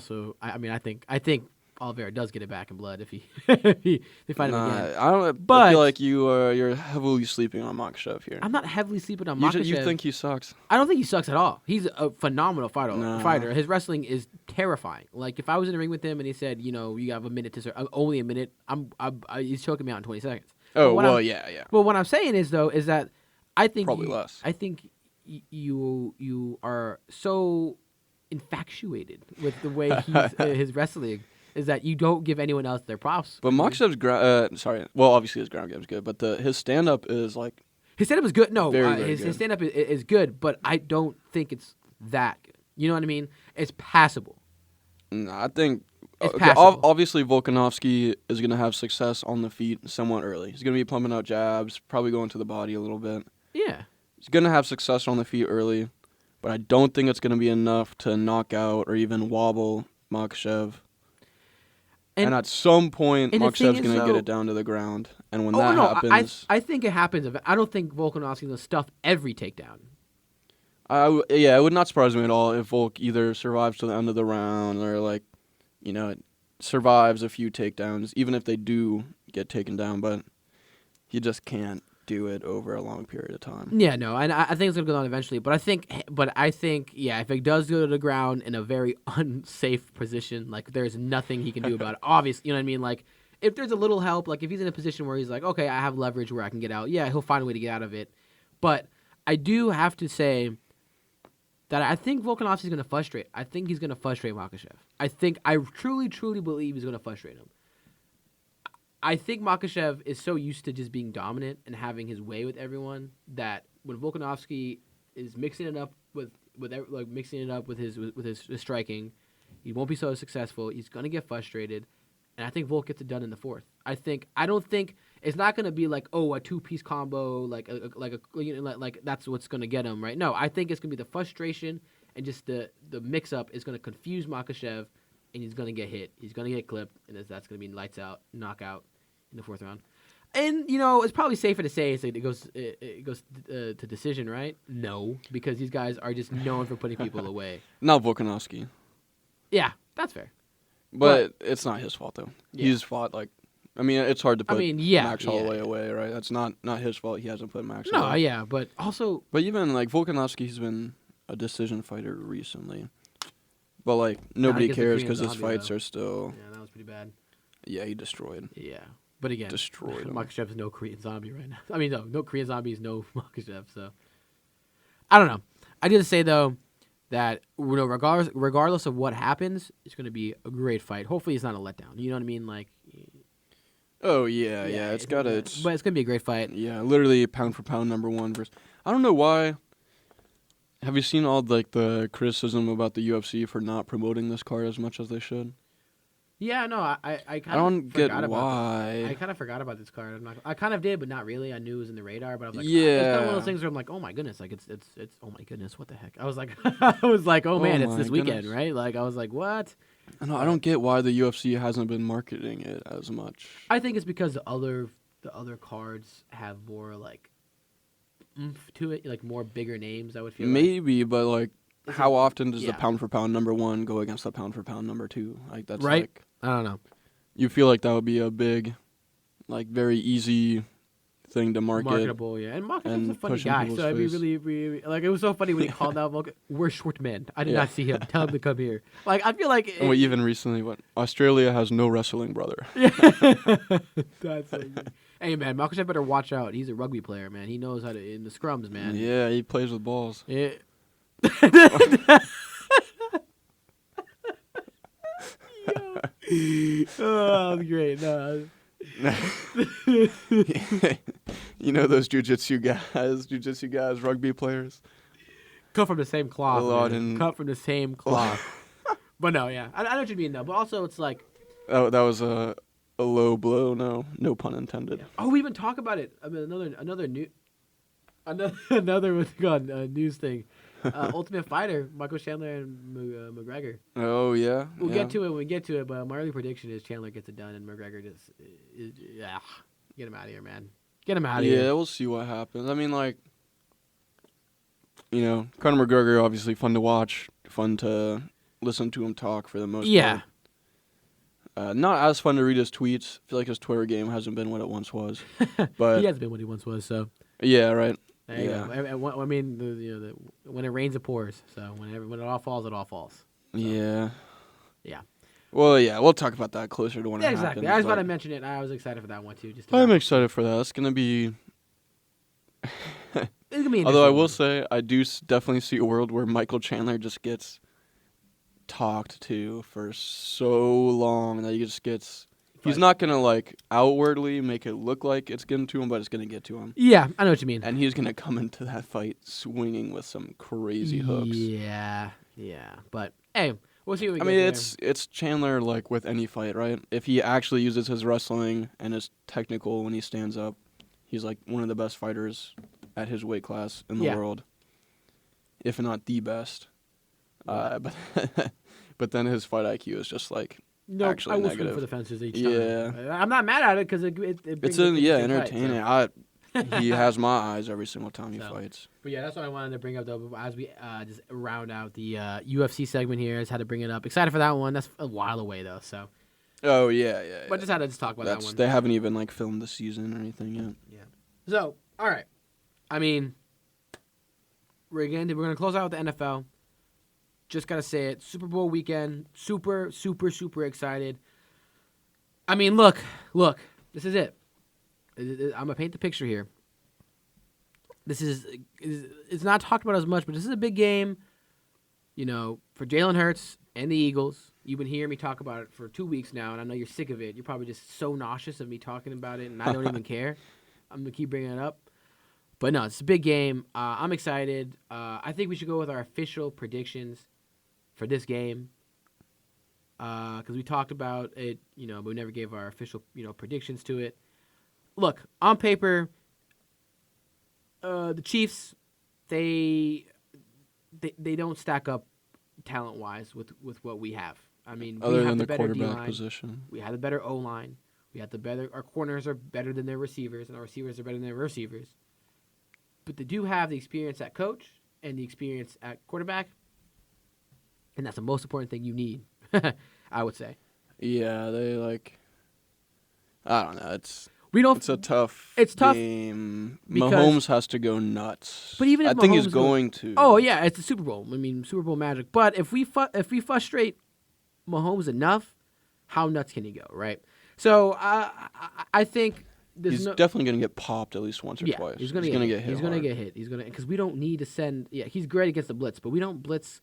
think Oliveira does get it back in blood if he they fight him again. I feel like you're heavily sleeping on Makhachev here. I'm not heavily sleeping on Makhachev. You think he sucks? I don't think he sucks at all. He's a phenomenal fighter. His wrestling is terrifying. Like if I was in the ring with him and he said, you have a minute to serve, only a minute. He's choking me out in 20 seconds. Oh well, yeah. But what I'm saying is that I think probably less. I think you are so infatuated with the way he's his wrestling. Is that you don't give anyone else their props. But Makhachev's obviously his ground game is good, but his stand-up is like... His stand-up is good. No, his stand-up is good, but I don't think it's that good. You know what I mean? It's passable. No, I think... It's passable. Obviously, Volkanovski is going to have success on the feet somewhat early. He's going to be pumping out jabs, probably going to the body a little bit. Yeah. He's going to have success on the feet early, but I don't think it's going to be enough to knock out or even wobble Makhachev. And at some point, Makhachev's going to get it down to the ground. And when that happens... I think it happens. I don't think Volkanovski's going to stuff every takedown. It would not surprise me at all if Volk either survives to the end of the round or, survives a few takedowns, even if they do get taken down. But he just can't do it over a long period of time. Yeah, no, and I think it's going to go down eventually. But I think, if it does go to the ground in a very unsafe position, there's nothing he can do about it. Obviously, you know what I mean? Like, if there's a little help, if he's in a position where he's like, okay, I have leverage where I can get out, yeah, he'll find a way to get out of it. But I do have to say that I think Volkanovski's going to frustrate. I think he's going to frustrate Makhachev. I truly, truly believe he's going to frustrate him. I think Makhachev is so used to just being dominant and having his way with everyone that when Volkanovski is mixing it up with his striking, he won't be so successful. He's gonna get frustrated, and I think Volk gets it done in the fourth. I don't think it's not gonna be like a 2-piece combo like that's what's gonna get him right. No, I think it's gonna be the frustration and just the mix up is gonna confuse Makhachev, and he's gonna get hit. He's gonna get clipped, and that's gonna be lights out, knockout in the fourth round. And it's probably safer to say it goes to decision, right? No, because these guys are just known for putting people away. Not Volkanovski. Yeah, that's fair. But it's not his fault though. Yeah. He's fought it's hard to put Max Holloway away, right? That's not his fault. He hasn't put Max away. No, yeah, but also... But even, Volkanovski, he's been a decision fighter recently. But, nobody cares because his fights are still... Yeah, that was pretty bad. Yeah, he destroyed. Yeah. But again, destroyed him. Makhachev's no Korean Zombie right now. I mean, no Korean Zombie is no Makhachev, so... I don't know. I do have to say, though, that regardless of what happens, it's going to be a great fight. Hopefully it's not a letdown. You know what I mean? Oh, yeah. It's got to... But it's going to be a great fight. Yeah, literally pound for pound number one versus... I don't know why... Have you seen all, the criticism about the UFC for not promoting this card as much as they should? Yeah, no, I kind of don't get why. I kind of forgot about this card. I kind of did, but not really. I knew it was in the radar, but I was like, yeah. It's kind of one of those things where I'm like, oh my goodness, it's oh my goodness, what the heck? I was like, oh man, it's this weekend, right? I was like, what? No, I don't get why the UFC hasn't been marketing it as much. I think it's because the other cards have more oomph to it, more bigger names. I would feel maybe, but how often does the pound for pound number one go against the pound for pound number two? That's right. I don't know. You feel like that would be a big, very easy thing to market. Marketable, yeah. And Makhachev's a funny guy, so I'd be really, really... it was so funny when he called out Volk. We're short men. I did not see him. Tell him to come here. I feel like... even recently, Australia has no wrestling brother. That's so good. Hey, man, Makhachev better watch out. He's a rugby player, man. He knows how to... In the scrums, man. Yeah, he plays with balls. Yeah. Oh, great. No. You know those jujitsu guys, rugby players. Cut from the same cloth. A lot Man. in- Cut from the same cloth. But no, yeah, I know what you mean though. But also, it's like, That was a low blow. No pun intended. oh, we even talk about it. I mean, another what's it called, news thing. Ultimate Fighter, Michael Chandler and McGregor. Oh yeah. We'll yeah. get to it when we get to it. But my early prediction is Chandler gets it done and McGregor just, get him out of here, man. Get him out of here. Yeah, we'll see what happens. I mean, like, Conor McGregor, obviously fun to watch, fun to listen to him talk for the most Yeah. part. Not as fun to read his tweets. I feel like his Twitter game hasn't been what it once was. But He has been what he once was. So yeah, right. there you Yeah. go. I mean, when it rains, it pours. So when it all falls, it all falls. Yeah. Yeah. Well, yeah, we'll talk about that closer to when Yeah, it exactly. happens. I was about but to mention it. I was excited for that one too. Just I'm excited for that. It's gonna be. It's gonna be. Although I will interesting. say, I do definitely see a world where Michael Chandler just gets talked to for so long that he just gets. He's Right. not gonna like outwardly make it look like it's getting to him, but it's gonna get to him, Yeah, I know what you mean. and he's gonna come into that fight swinging with some crazy hooks. Yeah. But hey, we'll see what we I get mean, there. it's Chandler like with any fight, right? If he actually uses his wrestling and is technical when he stands up, he's like one of the best fighters at his weight class in the Yeah. world, if not the best. Yeah. But then his fight IQ is just like No, actually I will negative. swing for the fences each Yeah. time. I'm not mad at it because it brings it's a good fight, entertaining. so. He has my eyes every single time he So. fights. But yeah, that's what I wanted to bring up though. As we just round out the UFC segment here, I just had to bring it up. Excited for that one. That's a while away though. So, Oh yeah. but just had to talk about that one. They haven't even like filmed the season or anything yet. So, all right. I mean, we're gonna close out with the NFL. Just gotta say it, Super Bowl weekend. Super excited. I mean, look. This is it. I'm gonna paint the picture here. This is it's not talked about as much, but this is a big game. For Jalen Hurts and the Eagles. You've been hearing me talk about it for 2 weeks now, and I know you're sick of it. You're probably just so nauseous of me talking about it, and I don't even care. I'm going to keep bringing it up. But no, it's a big game. I'm excited. I think we should go with our official predictions for this game. Because we talked about it, but we never gave our official, predictions to it. Look, on paper, the Chiefs, they don't stack up talent-wise with what we have. I mean, we Other have than the better quarterback D-line. position. We have the better O-line. We have our corners are better than their receivers, and our receivers are better than their receivers. But they do have the experience at coach and the experience at quarterback, and that's the most important thing you need, I would say. Yeah, they I don't know. It's a tough game. because- Mahomes has to go nuts. But even if I think he's Mahomes going to. Oh yeah, it's the Super Bowl. I mean, Super Bowl magic. But if we frustrate Mahomes enough, how nuts can he go, right? So I think he's definitely going to get popped at least once or yeah, twice. he's going to get hit. He's going to get hit. Because we don't need to send. Yeah, he's great against the blitz, but we don't blitz.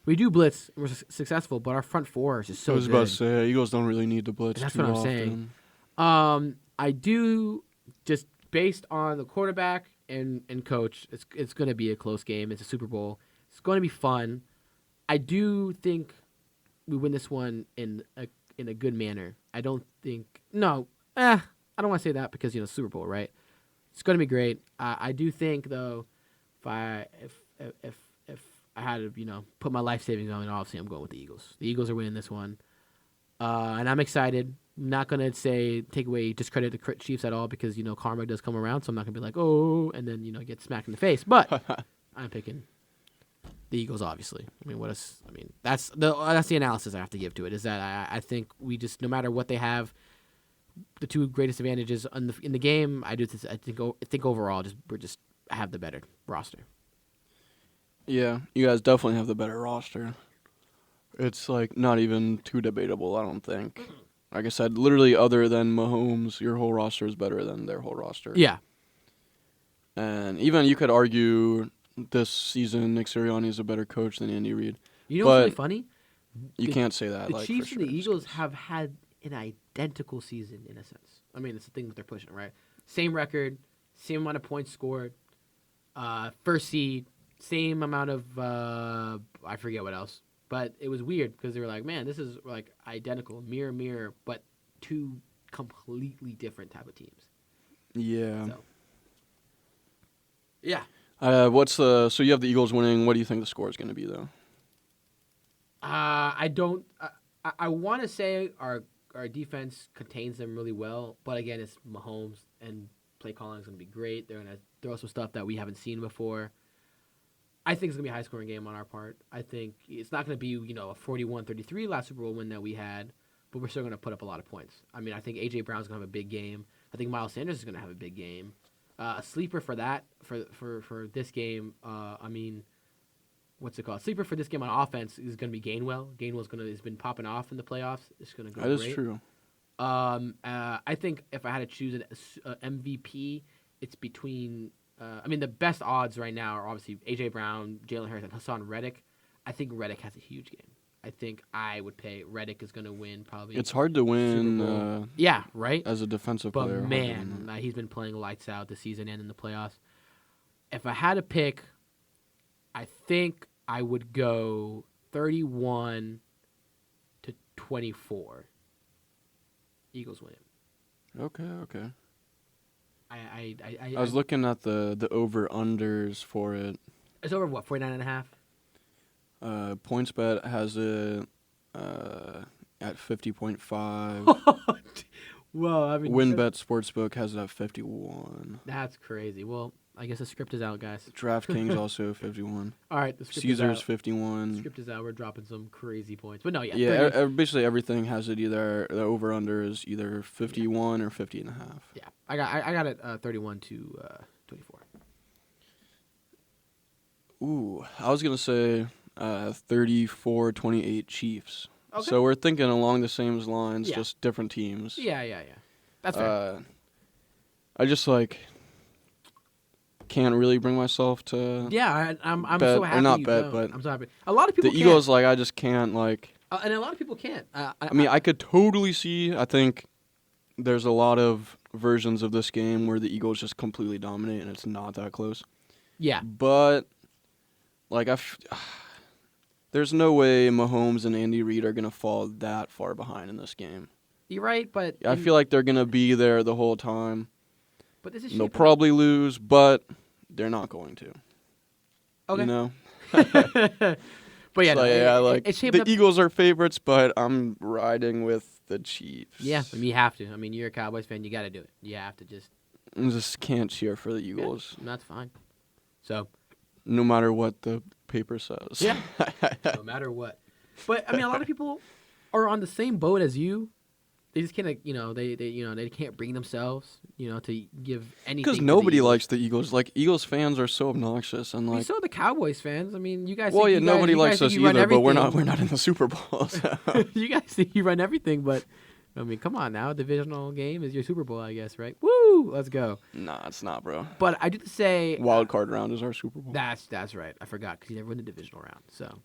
We do blitz. We're successful, but our front four is just so I was good. about to say, Eagles don't really need the blitz. That's too what I'm often. saying. I do, just based on the quarterback and coach, it's going to be a close game. It's a Super Bowl. It's going to be fun. I do think we win this one in a good manner. I don't think I don't want to say that because Super Bowl, right? It's going to be great. I do think though, if I had to put my life savings on it, obviously I'm going with the Eagles. The Eagles are winning this one, and I'm excited. I'm not gonna discredit the Chiefs at all because karma does come around. So I'm not gonna be like and then get smacked in the face. But I'm picking the Eagles, obviously. I mean, that's the analysis I have to give to it. Is that I think we just, no matter what they have, the two greatest advantages in the game. I think overall we just have the better roster. Yeah, you guys definitely have the better roster. It's not even too debatable, I don't think. Like I said, literally other than Mahomes, your whole roster is better than their whole roster. Yeah. And even you could argue this season Nick Sirianni is a better coach than Andy Reid. You know what's really But funny? you can't say that. The like, Chiefs for and the sure, Eagles just 'cause- have had an identical season in a sense. I mean, it's the thing that they're pushing, right? Same record, same amount of points scored, first seed, same amount of I forget what else. But it was weird because they were like, man, this is like identical, mirror, mirror, but two completely different type of teams. Yeah. So, yeah. So you have the Eagles winning. What do you think the score is going to be, though? I don't. I want to say our defense contains them really well, but again, it's Mahomes and play calling is going to be great. They're going to throw some stuff that we haven't seen before. I think it's going to be a high-scoring game on our part. I think it's not going to be a 41-33 last Super Bowl win that we had, but we're still going to put up a lot of points. I mean, I think A.J. Brown's going to have a big game. I think Miles Sanders is going to have a big game. A sleeper for that for this game. I mean, what's it called? Sleeper for this game on offense is going to be Gainwell. Has been popping off in the playoffs. It's going to go That great. is true. I think if I had to choose an MVP, it's between. The best odds right now are obviously A.J. Brown, Jalen Hurts, and Hassan Reddick. I think Reddick has a huge game. I think I would pay Reddick is going to win probably. It's hard to Super win. Bowl. Yeah, right. As a defensive But player. man, he's been playing lights out this season and in the playoffs. If I had to pick, I think I would go 31-24. Eagles win. Okay. I I was looking at the over-unders for it. It's over, what, 49.5? PointsBet has it at 50.5. Whoa, I mean... WinBet Sportsbook has it at 51. That's crazy. Well, I guess the script is out, guys. DraftKings also 51. All right, the script Caesars is out. 51. The script is out. We're dropping some crazy points. But no, yeah. Yeah, 30. basically everything has it either, the over-under is either 51 or 50.5. Yeah, I got it 31-24. Ooh, I was going to say 34-28 Chiefs. Okay. So we're thinking along the same lines, Yeah. just different teams. Yeah. That's fair. I just can't really bring myself to I'm bet, so happy. or not you bet, don't. but I'm so happy. A lot of people the can't. Eagles. I just can't and a lot of people can't. I could totally see. I think there's a lot of versions of this game where the Eagles just completely dominate and it's not that close. Yeah. But there's no way Mahomes and Andy Reid are gonna fall that far behind in this game. You're right, but I feel like they're gonna be there the whole time. But this is They'll shaping probably lose, but they're not going to. Okay. You know? But yeah, So, it's shaping the up. Eagles are favorites, but I'm riding with the Chiefs. Yeah, I mean, you have to. I mean, you're a Cowboys fan. You got to do it. You have to just. I just can't cheer for the Eagles, That's fine. So. no matter what the paper says. Yeah. No matter what. But I mean, a lot of people are on the same boat as you. They just can't, they can't bring themselves, to give anything. Because to the nobody Eagles. likes the Eagles. Like, Eagles fans are so obnoxious and I mean, like. so are the Cowboys fans. I mean, you guys. Well, think yeah, you guys- nobody you guys likes think us you run either, but we're everything. not in the Super Bowl. So. You guys think you run everything, but I mean, come on now. Divisional game is your Super Bowl, I guess, right? Woo! Let's go. Nah, it's not, bro. But I do have to say, Wild card round is our Super Bowl. that's right. I forgot because you never won the divisional round. So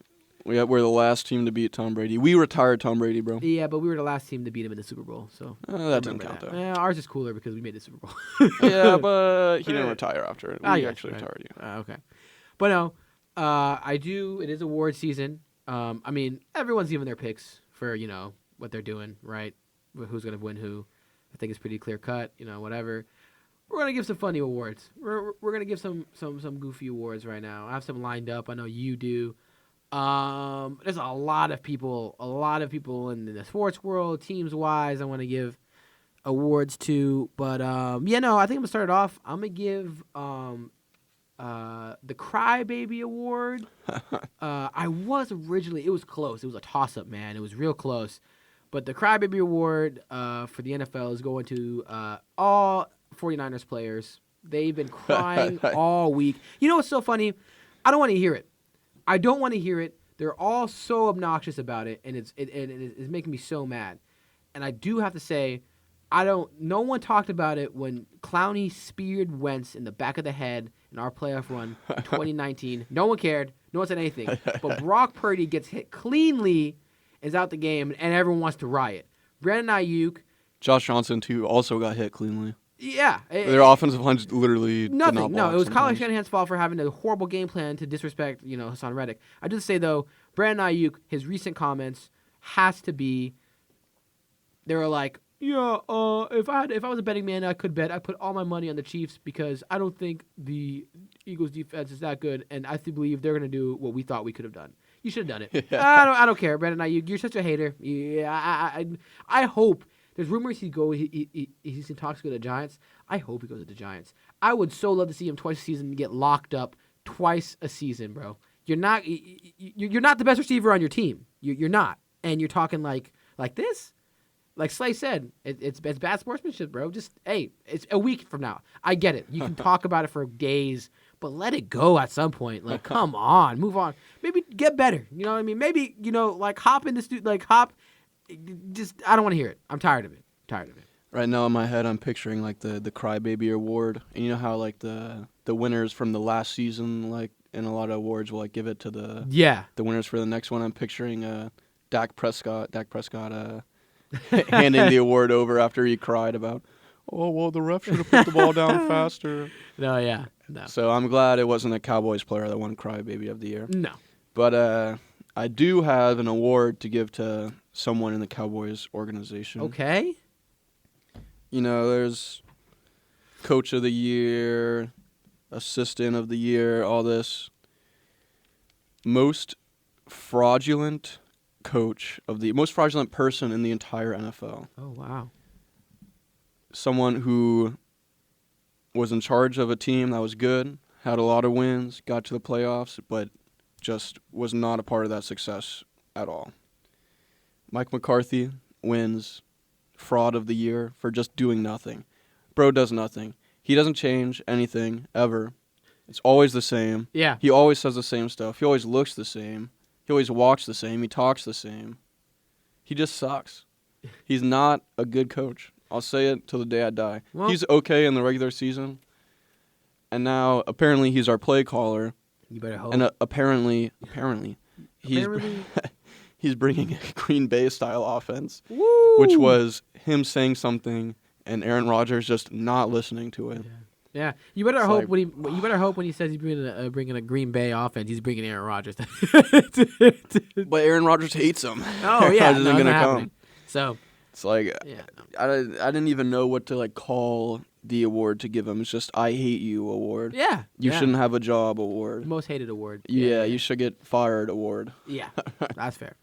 We're the last team to beat Tom Brady. We retired Tom Brady, bro. yeah, but we were the last team to beat him in the Super Bowl. So That didn't remember count, that. though. Yeah, ours is cooler because we made the Super Bowl. Yeah, but he didn't retire after it. We yeah, actually right. retired you. Okay, but no, I do. It is award season. I mean, everyone's giving their picks for what they're doing, right? Who's gonna win who? I think it's pretty clear cut. Whatever. We're gonna give some funny awards. We're gonna give some goofy awards right now. I have some lined up. I know you do. There's a lot of people in the sports world, teams wise. I want to give awards to, but I think I'm gonna start it off. I'm gonna give the Crybaby Award. It was close. It was a toss up, man. It was real close. But the Crybaby Award for the NFL is going to all 49ers players. They've been crying all week. You know what's so funny? I don't want to hear it. I don't want to hear it. They're all so obnoxious about it, and it is making me so mad. And I do have to say, No one talked about it when Clowney speared Wentz in the back of the head in our playoff run in 2019. No one cared. No one said anything. But Brock Purdy gets hit cleanly, is out the game, and everyone wants to riot. Brandon Ayuk. Josh Johnson, too, also got hit cleanly. Yeah. Their offensive line literally did not nothing. No, block it was Kyle sometimes. Shanahan's fault for having a horrible game plan to disrespect, Hassan Reddick. I do say, though, Brandon Ayuk, his recent comments has to be, they were like, yeah, if I was a betting man, I could bet. I put all my money on the Chiefs because I don't think the Eagles' defense is that good, and I believe they're going to do what we thought we could have done. You should have done it. I don't care, Brandon Ayuk. You're such a hater. Yeah, I hope. There's rumors he's in talks to go to the Giants. I hope he goes to the Giants. I would so love to see him twice a season and get locked up twice a season, bro. You're not the best receiver on your team. You're not, and you're talking like this. Like Slay said, it's bad sportsmanship, bro. Just, hey, it's a week from now. I get it. You can talk about it for days, but let it go at some point. Like, come on, move on. Maybe get better. You know what I mean? Maybe, hop in the hop. Just, I don't want to hear it. I'm tired of it. Right now in my head, I'm picturing like the Crybaby Award, and you know how like the winners from the last season, like in a lot of awards, will like give it to the winners for the next one. I'm picturing Dak Prescott handing the award over after he cried about, oh well, the ref should have put the ball down faster. No. So I'm glad it wasn't a Cowboys player that won Crybaby of the Year. No. But I do have an award to give to someone in the Cowboys organization. Okay. There's Coach of the Year, Assistant of the Year, all this. Most fraudulent person in the entire NFL. Oh, wow. Someone who was in charge of a team that was good, had a lot of wins, got to the playoffs, but just was not a part of that success at all. Mike McCarthy wins Fraud of the Year for just doing nothing. Bro does nothing. He doesn't change anything, ever. It's always the same. Yeah. He always says the same stuff. He always looks the same. He always walks the same. He talks the same. He just sucks. He's not a good coach. I'll say it till the day I die. Well, he's okay in the regular season. And now, apparently, he's our play caller. You better hope. And apparently, he's bringing a Green Bay-style offense, Woo! which was him saying something and Aaron Rodgers just not listening to it. Yeah. You better hope like, when he says he's bringing a Green Bay offense, he's bringing Aaron Rodgers. But Aaron Rodgers hates him. Oh yeah, Rodgers isn't gonna come. So it's like yeah. I didn't even know what to like call the award to give him. It's just I hate you award. Yeah. You shouldn't have a job award. Most hated award. Yeah, you should get fired award. Yeah, that's fair.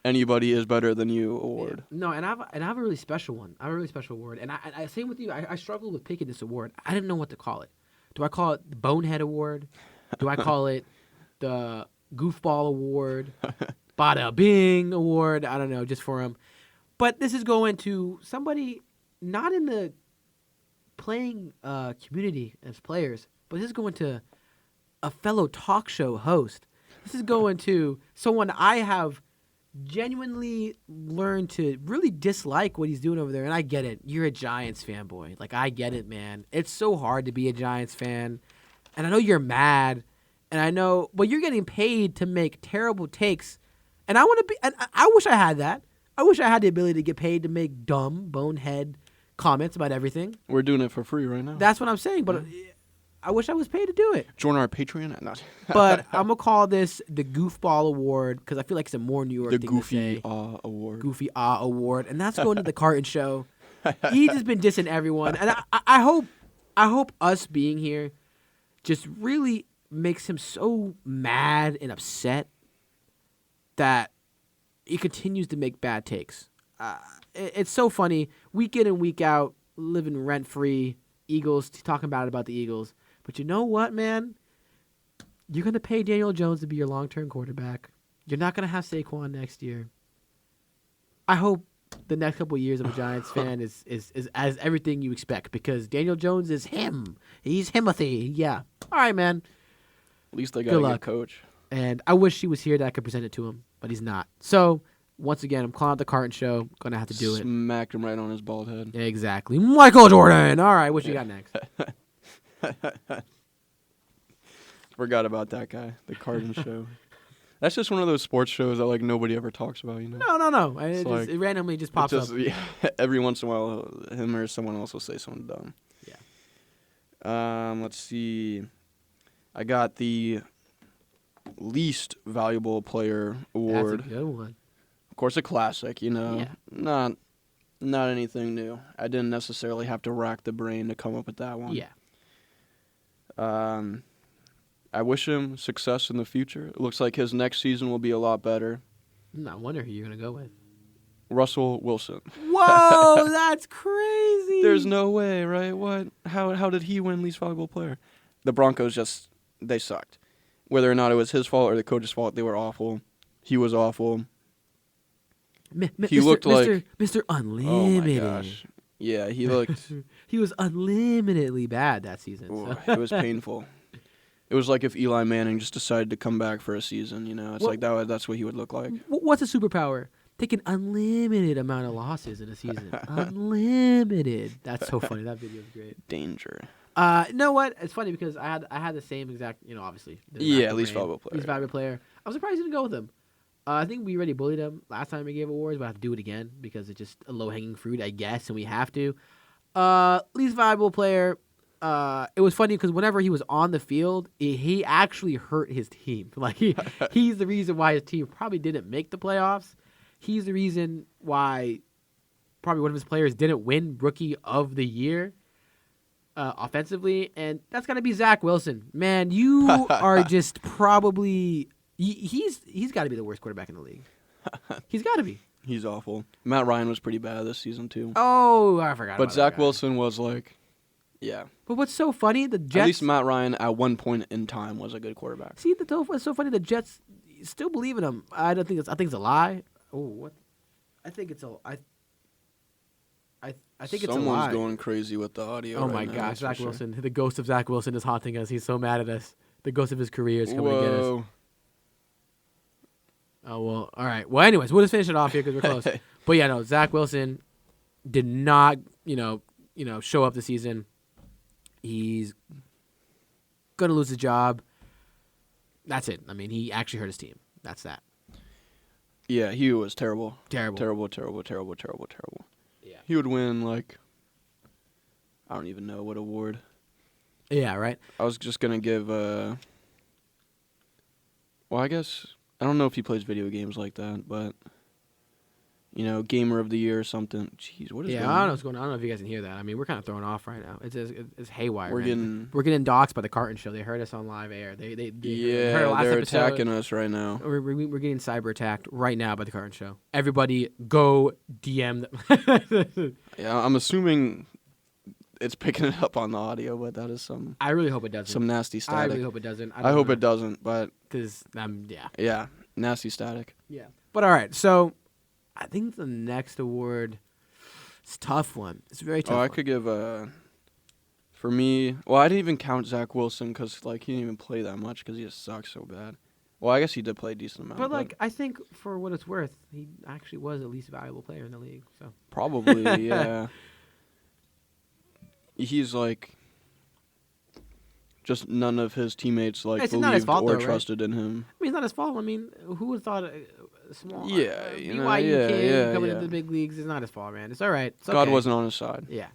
Anybody is better than you award. Yeah. No, and I have a really special one. I have a really special award, and I same with you. I struggled with picking this award. I didn't know what to call it. Do I call it the Bonehead Award? Do I call it the Goofball Award? Bada Bing Award? I don't know, just for him. But this is going to somebody not in the playing community as players, but this is going to a fellow talk show host. This is going to someone I have genuinely learned to really dislike what he's doing over there. And I get it. You're a Giants fanboy. Like, I get it, man. It's so hard to be a Giants fan. And I know you're mad. And I know, but you're getting paid to make terrible takes. And I want to be, and I wish I had that. I wish I had the ability to get paid to make dumb, bonehead comments about everything. We're doing it for free right now. That's what I'm saying. But I wish I was paid to do it. Join our Patreon. Not. But I'm going to call this the Goofball Award because I feel like it's a more New York the thing Goofy to say. Award. Goofy Award. And that's going to the Carton Show. He's just been dissing everyone. And I hope us being here just really makes him so mad and upset that he continues to make bad takes. It's so funny. Week in and week out, living rent-free, Eagles, talking about the Eagles. But you know what, man? You're going to pay Daniel Jones to be your long-term quarterback. You're not going to have Saquon next year. I hope the next couple of years of a Giants fan is as everything you expect because Daniel Jones is him. He's Himothy. Yeah. All right, man. At least they got a good coach. And I wish he was here that I could present it to him, but he's not. So Once again, I'm calling out the Carton Show. Gonna have to do it. Smacked him right on his bald head. Exactly. Michael Jordan. All right, what you got next? Forgot about that guy. The Carton Show. That's just one of those sports shows that like nobody ever talks about, you know? No. It Like, randomly just pops up. Yeah, every once in a while, him or someone else will say something dumb. Yeah. Let's see. I got the least valuable player award. That's a good one. Of course, a classic. You know, Yeah. not anything new. I didn't necessarily have to rack the brain to come up with that one. Yeah. I wish him success in the future. It looks like his next season will be a lot better. I wonder who you're gonna go with. Russell Wilson. Whoa, that's crazy. There's no way, right? What? How did he win least valuable player? The Broncos they sucked. Whether or not it was his fault or the coach's fault, they were awful. He was awful. He looked like Mr. Oh Unlimited. my gosh. Yeah, he looked. He was unlimitedly bad that season. Ooh, So. it was painful. It was like if Eli Manning just decided to come back for a season. You know, it's like that's what he would look like. What's a superpower? Take an unlimited amount of losses in a season. Unlimited. That's so funny. That video is great. Danger. You know what? It's funny because I had the same exact. Obviously. Least valuable player. Least valuable player. I was surprised he didn't go with him. I think we already bullied him last time we gave awards, but I have to do it again because it's just a low-hanging fruit, I guess, and we have to. Least valuable player. It was funny because whenever he was on the field, he actually hurt his team. Like he's the reason why his team probably didn't make the playoffs. He's the reason why probably one of his players didn't win Rookie of the Year offensively, and that's got to be Zach Wilson. Man, you are just probably he's got to be the worst quarterback in the league. He's got to be. He's awful. Matt Ryan was pretty bad this season too. Oh, I forgot. But about Zach that guy. Wilson was like, yeah. But what's so funny? The Jets. At least Matt Ryan at one point in time was a good quarterback. See, what's so funny? The Jets still believe in him. I think it's a lie. Oh, what? I think it's a. I think it's a lie. Someone's going crazy with the audio. Oh right my now, gosh, Zach for Wilson! The ghost of Zach Wilson is haunting us. He's so mad at us. The ghost of his career is coming to get us. Whoa. Oh well, all right. Well, anyways, we'll just finish it off here because we're close. But yeah, no, Zach Wilson did not, show up this season. He's gonna lose his job. That's it. I mean, he actually hurt his team. That's that. Yeah, he was terrible. Terrible. Terrible. Yeah. He would win, like, I don't even know what award. Yeah, right. I was just going to give, well, I guess, I don't know if he plays video games like that, but, Gamer of the Year or something. Jeez, what is Yeah, going I on? don't know what's going on. I don't know if you guys can hear that. I mean, we're kind of thrown off right now. It's haywire. We're man. getting... We're getting doxxed by the Carton Show. They heard us on live air. They heard our last they're episode. attacking us right now. We're getting cyber attacked right now by the Carton Show. Everybody, go DM them. Yeah, I'm assuming it's picking it up on the audio, but that is some I really hope it doesn't. nasty static. I really hope it doesn't. I hope it doesn't, but Because yeah, nasty static. yeah. But all right, so I think the next award is a tough one. It's a very tough. I one. could give for me. Well, I didn't even count Zach Wilson because he didn't even play that much because he just sucks so bad. Well, I guess he did play a decent amount. But I think for what it's worth, he actually was the least valuable player in the league. So probably, yeah. He's just none of his teammates It's not his believed fault, or though, right? trusted in him. I mean, it's not his fault. I mean, who would have thought a small Yeah, BYU kid coming yeah. into the big leagues is not his fault, man. It's all right. It's God okay. wasn't on his side. Yeah.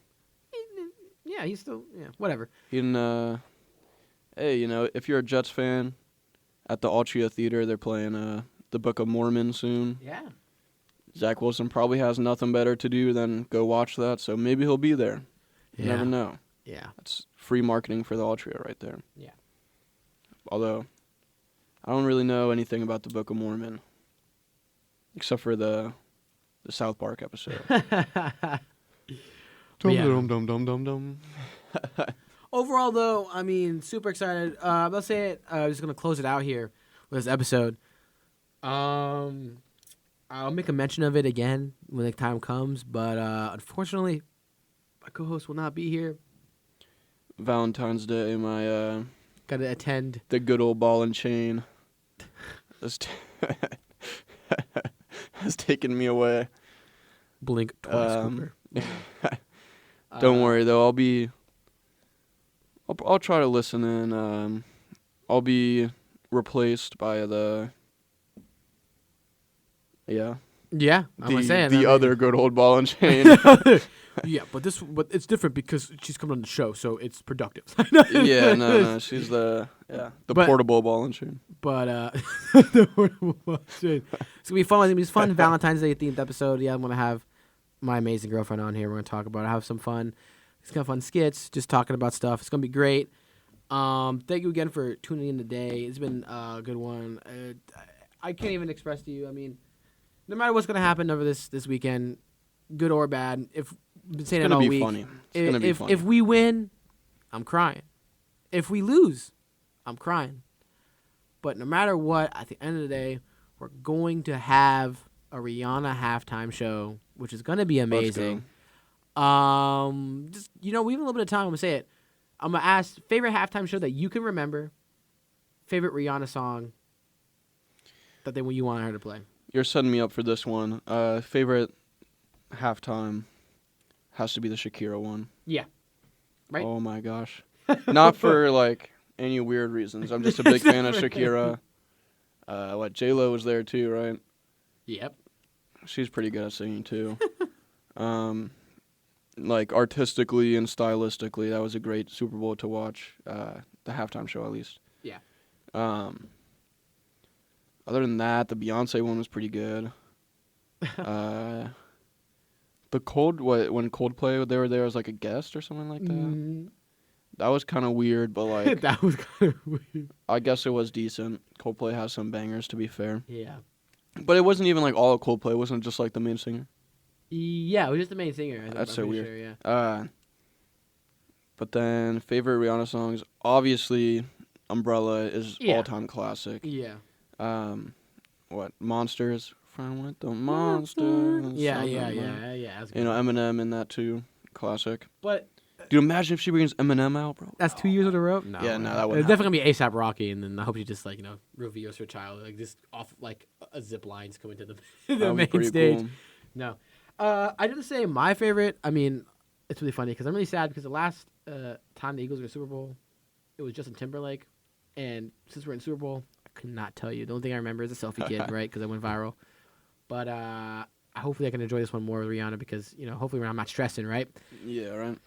He's still whatever. He didn't. Hey, if you're a Jets fan, at the Altria Theater, they're playing the Book of Mormon soon. Yeah. Zach Wilson probably has nothing better to do than go watch that, so maybe he'll be there. You never know. Yeah. That's free marketing for the Altria right there. Yeah. Although, I don't really know anything about the Book of Mormon, except for the South Park episode. Dum. Overall, though, I mean, super excited. Let's say it. I'm just gonna close it out here with this episode. I'll make a mention of it again when the time comes, but unfortunately, my co-host will not be here. Valentine's Day, my Gotta attend. the good old ball and chain. has taken me away. Blink twice, Um, Cooper. Don't worry though. I'll try to listen in. I'll be replaced by the Yeah, I'm the saying the I other mean, good old ball and chain. yeah, but it's different because she's coming on the show, so it's productive. Yeah, no, she's the But- portable ball and chain. But it's gonna be fun. It's fun Valentine's Day themed episode. Yeah, I'm gonna have my amazing girlfriend on here. We're gonna talk about it, have some fun. It's gonna have fun skits, just talking about stuff. It's gonna be great. Thank you again for tuning in today. It's been a good one. I can't even express to you. I mean, no matter what's gonna happen over this weekend, good or bad, if we've been saying It's it gonna all be week. funny. It's gonna be funny. If we win, I'm crying. If we lose, I'm crying. But no matter what, at the end of the day, we're going to have a Rihanna halftime show, which is going to be amazing. Just we have a little bit of time. I'm gonna say it. I'm gonna ask favorite halftime show that you can remember. Favorite Rihanna song that you want her to play. You're setting me up for this one. Favorite halftime has to be the Shakira one. Yeah. Right. Oh my gosh. Not for like any weird reasons. I'm just a big fan of Shakira. J-Lo was there too, right? Yep. She's pretty good at singing too. Like artistically and stylistically, that was a great Super Bowl to watch. The halftime show, at least. Yeah. Other than that, the Beyonce one was pretty good. When Coldplay they were there as like a guest or something like that. Mm, That was kind of weird, but like that was kind of weird. I guess it was decent. Coldplay has some bangers, to be fair. Yeah. But it wasn't even like all of Coldplay. It wasn't just like the main singer. Yeah, it was just the main singer. That's so weird. Sure, yeah. But then favorite Rihanna songs, obviously, Umbrella is all-time classic. Yeah. Monsters? Friend with the monsters. Yeah. That's good. Eminem in that too, classic. But Dude, imagine if she brings Eminem out, bro. that's 2 years in a row. No, Yeah, no, that wouldn't It's definitely gonna be ASAP Rocky, and then I hope she just reveals her child, like just off like a zip lines coming to the That would be main pretty stage. cool. No, I didn't say my favorite. I mean, it's really funny because I'm really sad because the last time the Eagles were in the Super Bowl, it was Justin Timberlake, and since we're in Super Bowl, I could not tell you. The only thing I remember is a selfie kid, right? Because I went viral. But hopefully I can enjoy this one more with Rihanna because hopefully I'm not stressing, right? Yeah, right.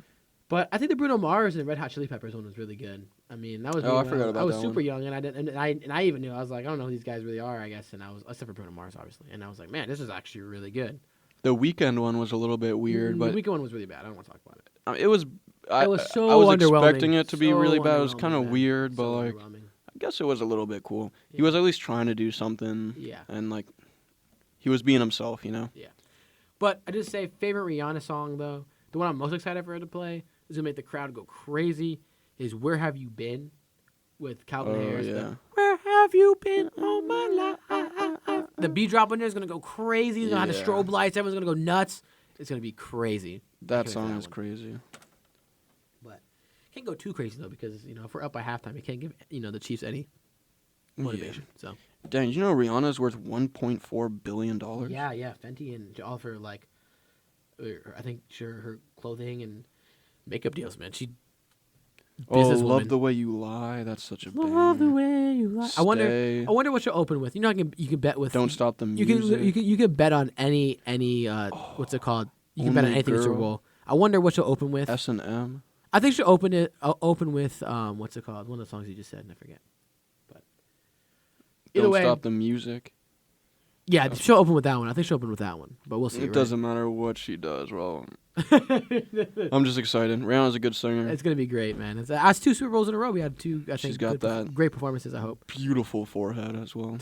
But I think the Bruno Mars and Red Hot Chili Peppers one was really good. I mean, that was Oh, I really forgot about I was that super one. young, and I even knew I was like, I don't know who these guys really are, I guess. And I was except for Bruno Mars, obviously. And I was like, man, this is actually really good. The Weekend one was a little bit weird, The but Weeknd one was really bad. I don't want to talk about it. it was. I was so I was underwhelming. expecting it to be So really bad. It was kind underwhelming, of man. weird, but So like underwhelming. I guess it was a little bit cool. He Yeah. was at least trying to do something. Yeah. And like, he was being himself, But I just say favorite Rihanna song though. The one I'm most excited for her to play is gonna make the crowd go crazy. Is "Where Have You Been" with Calvin Oh, Harris. yeah. Where have you been all my life? The beat drop in there is gonna go crazy. It's gonna have the Yeah. strobe lights. Everyone's gonna go nuts. It's gonna be crazy. That Can't wait for song that is one. crazy. But can't go too crazy though because if we're up by halftime, you can't give the Chiefs any motivation. So Dang, you know Rihanna's worth $1.4 billion? yeah, Fenty and all of her I think her clothing and makeup deals, man. She businesswoman. Love the Way You Lie. That's such a Love the banger. way you lie. Stay. I wonder what she'll open with. You can bet with. Don't Stop the You Music. can you can bet on any what's it called? You can bet on Only anything in Super Girl. Bowl. I wonder what she'll open with. S&M. I think she'll open with what's it called? One of the songs you just said, and I forget. But either Don't way, Stop the Music. yeah, she'll open with that one. I think she'll open with that one, but we'll see. It right? doesn't matter what she does, bro. I'm just excited. Rihanna's a good singer. It's gonna be great, man. That's 2 Super Bowls in a row. We had 2. I think She's got that. great performances. I hope. Beautiful forehead as well.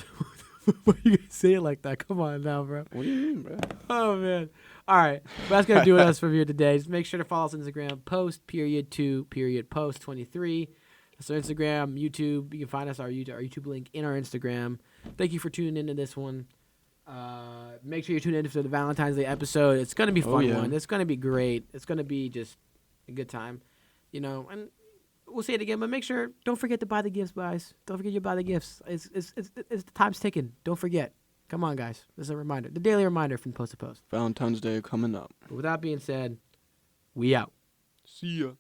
Why you gonna say it like that? Come on now, bro. What do you mean, bro? Oh man. All right. But that's gonna do it us from here today. Just make sure to follow us on Instagram, post post 23. That's our Instagram, YouTube. You can find us our YouTube link in our Instagram. Thank you for tuning into this one. Make sure you tune in for the Valentine's Day episode. It's gonna be a fun yeah. one. It's gonna be great. It's gonna be just a good time. And we'll say it again, but make sure don't forget to buy the gifts, guys. Don't forget you buy the gifts. It's the time's ticking. Don't forget. Come on, guys. This is a reminder. The daily reminder from Post to Post. Valentine's Day coming up. But with that being said, we out. See ya.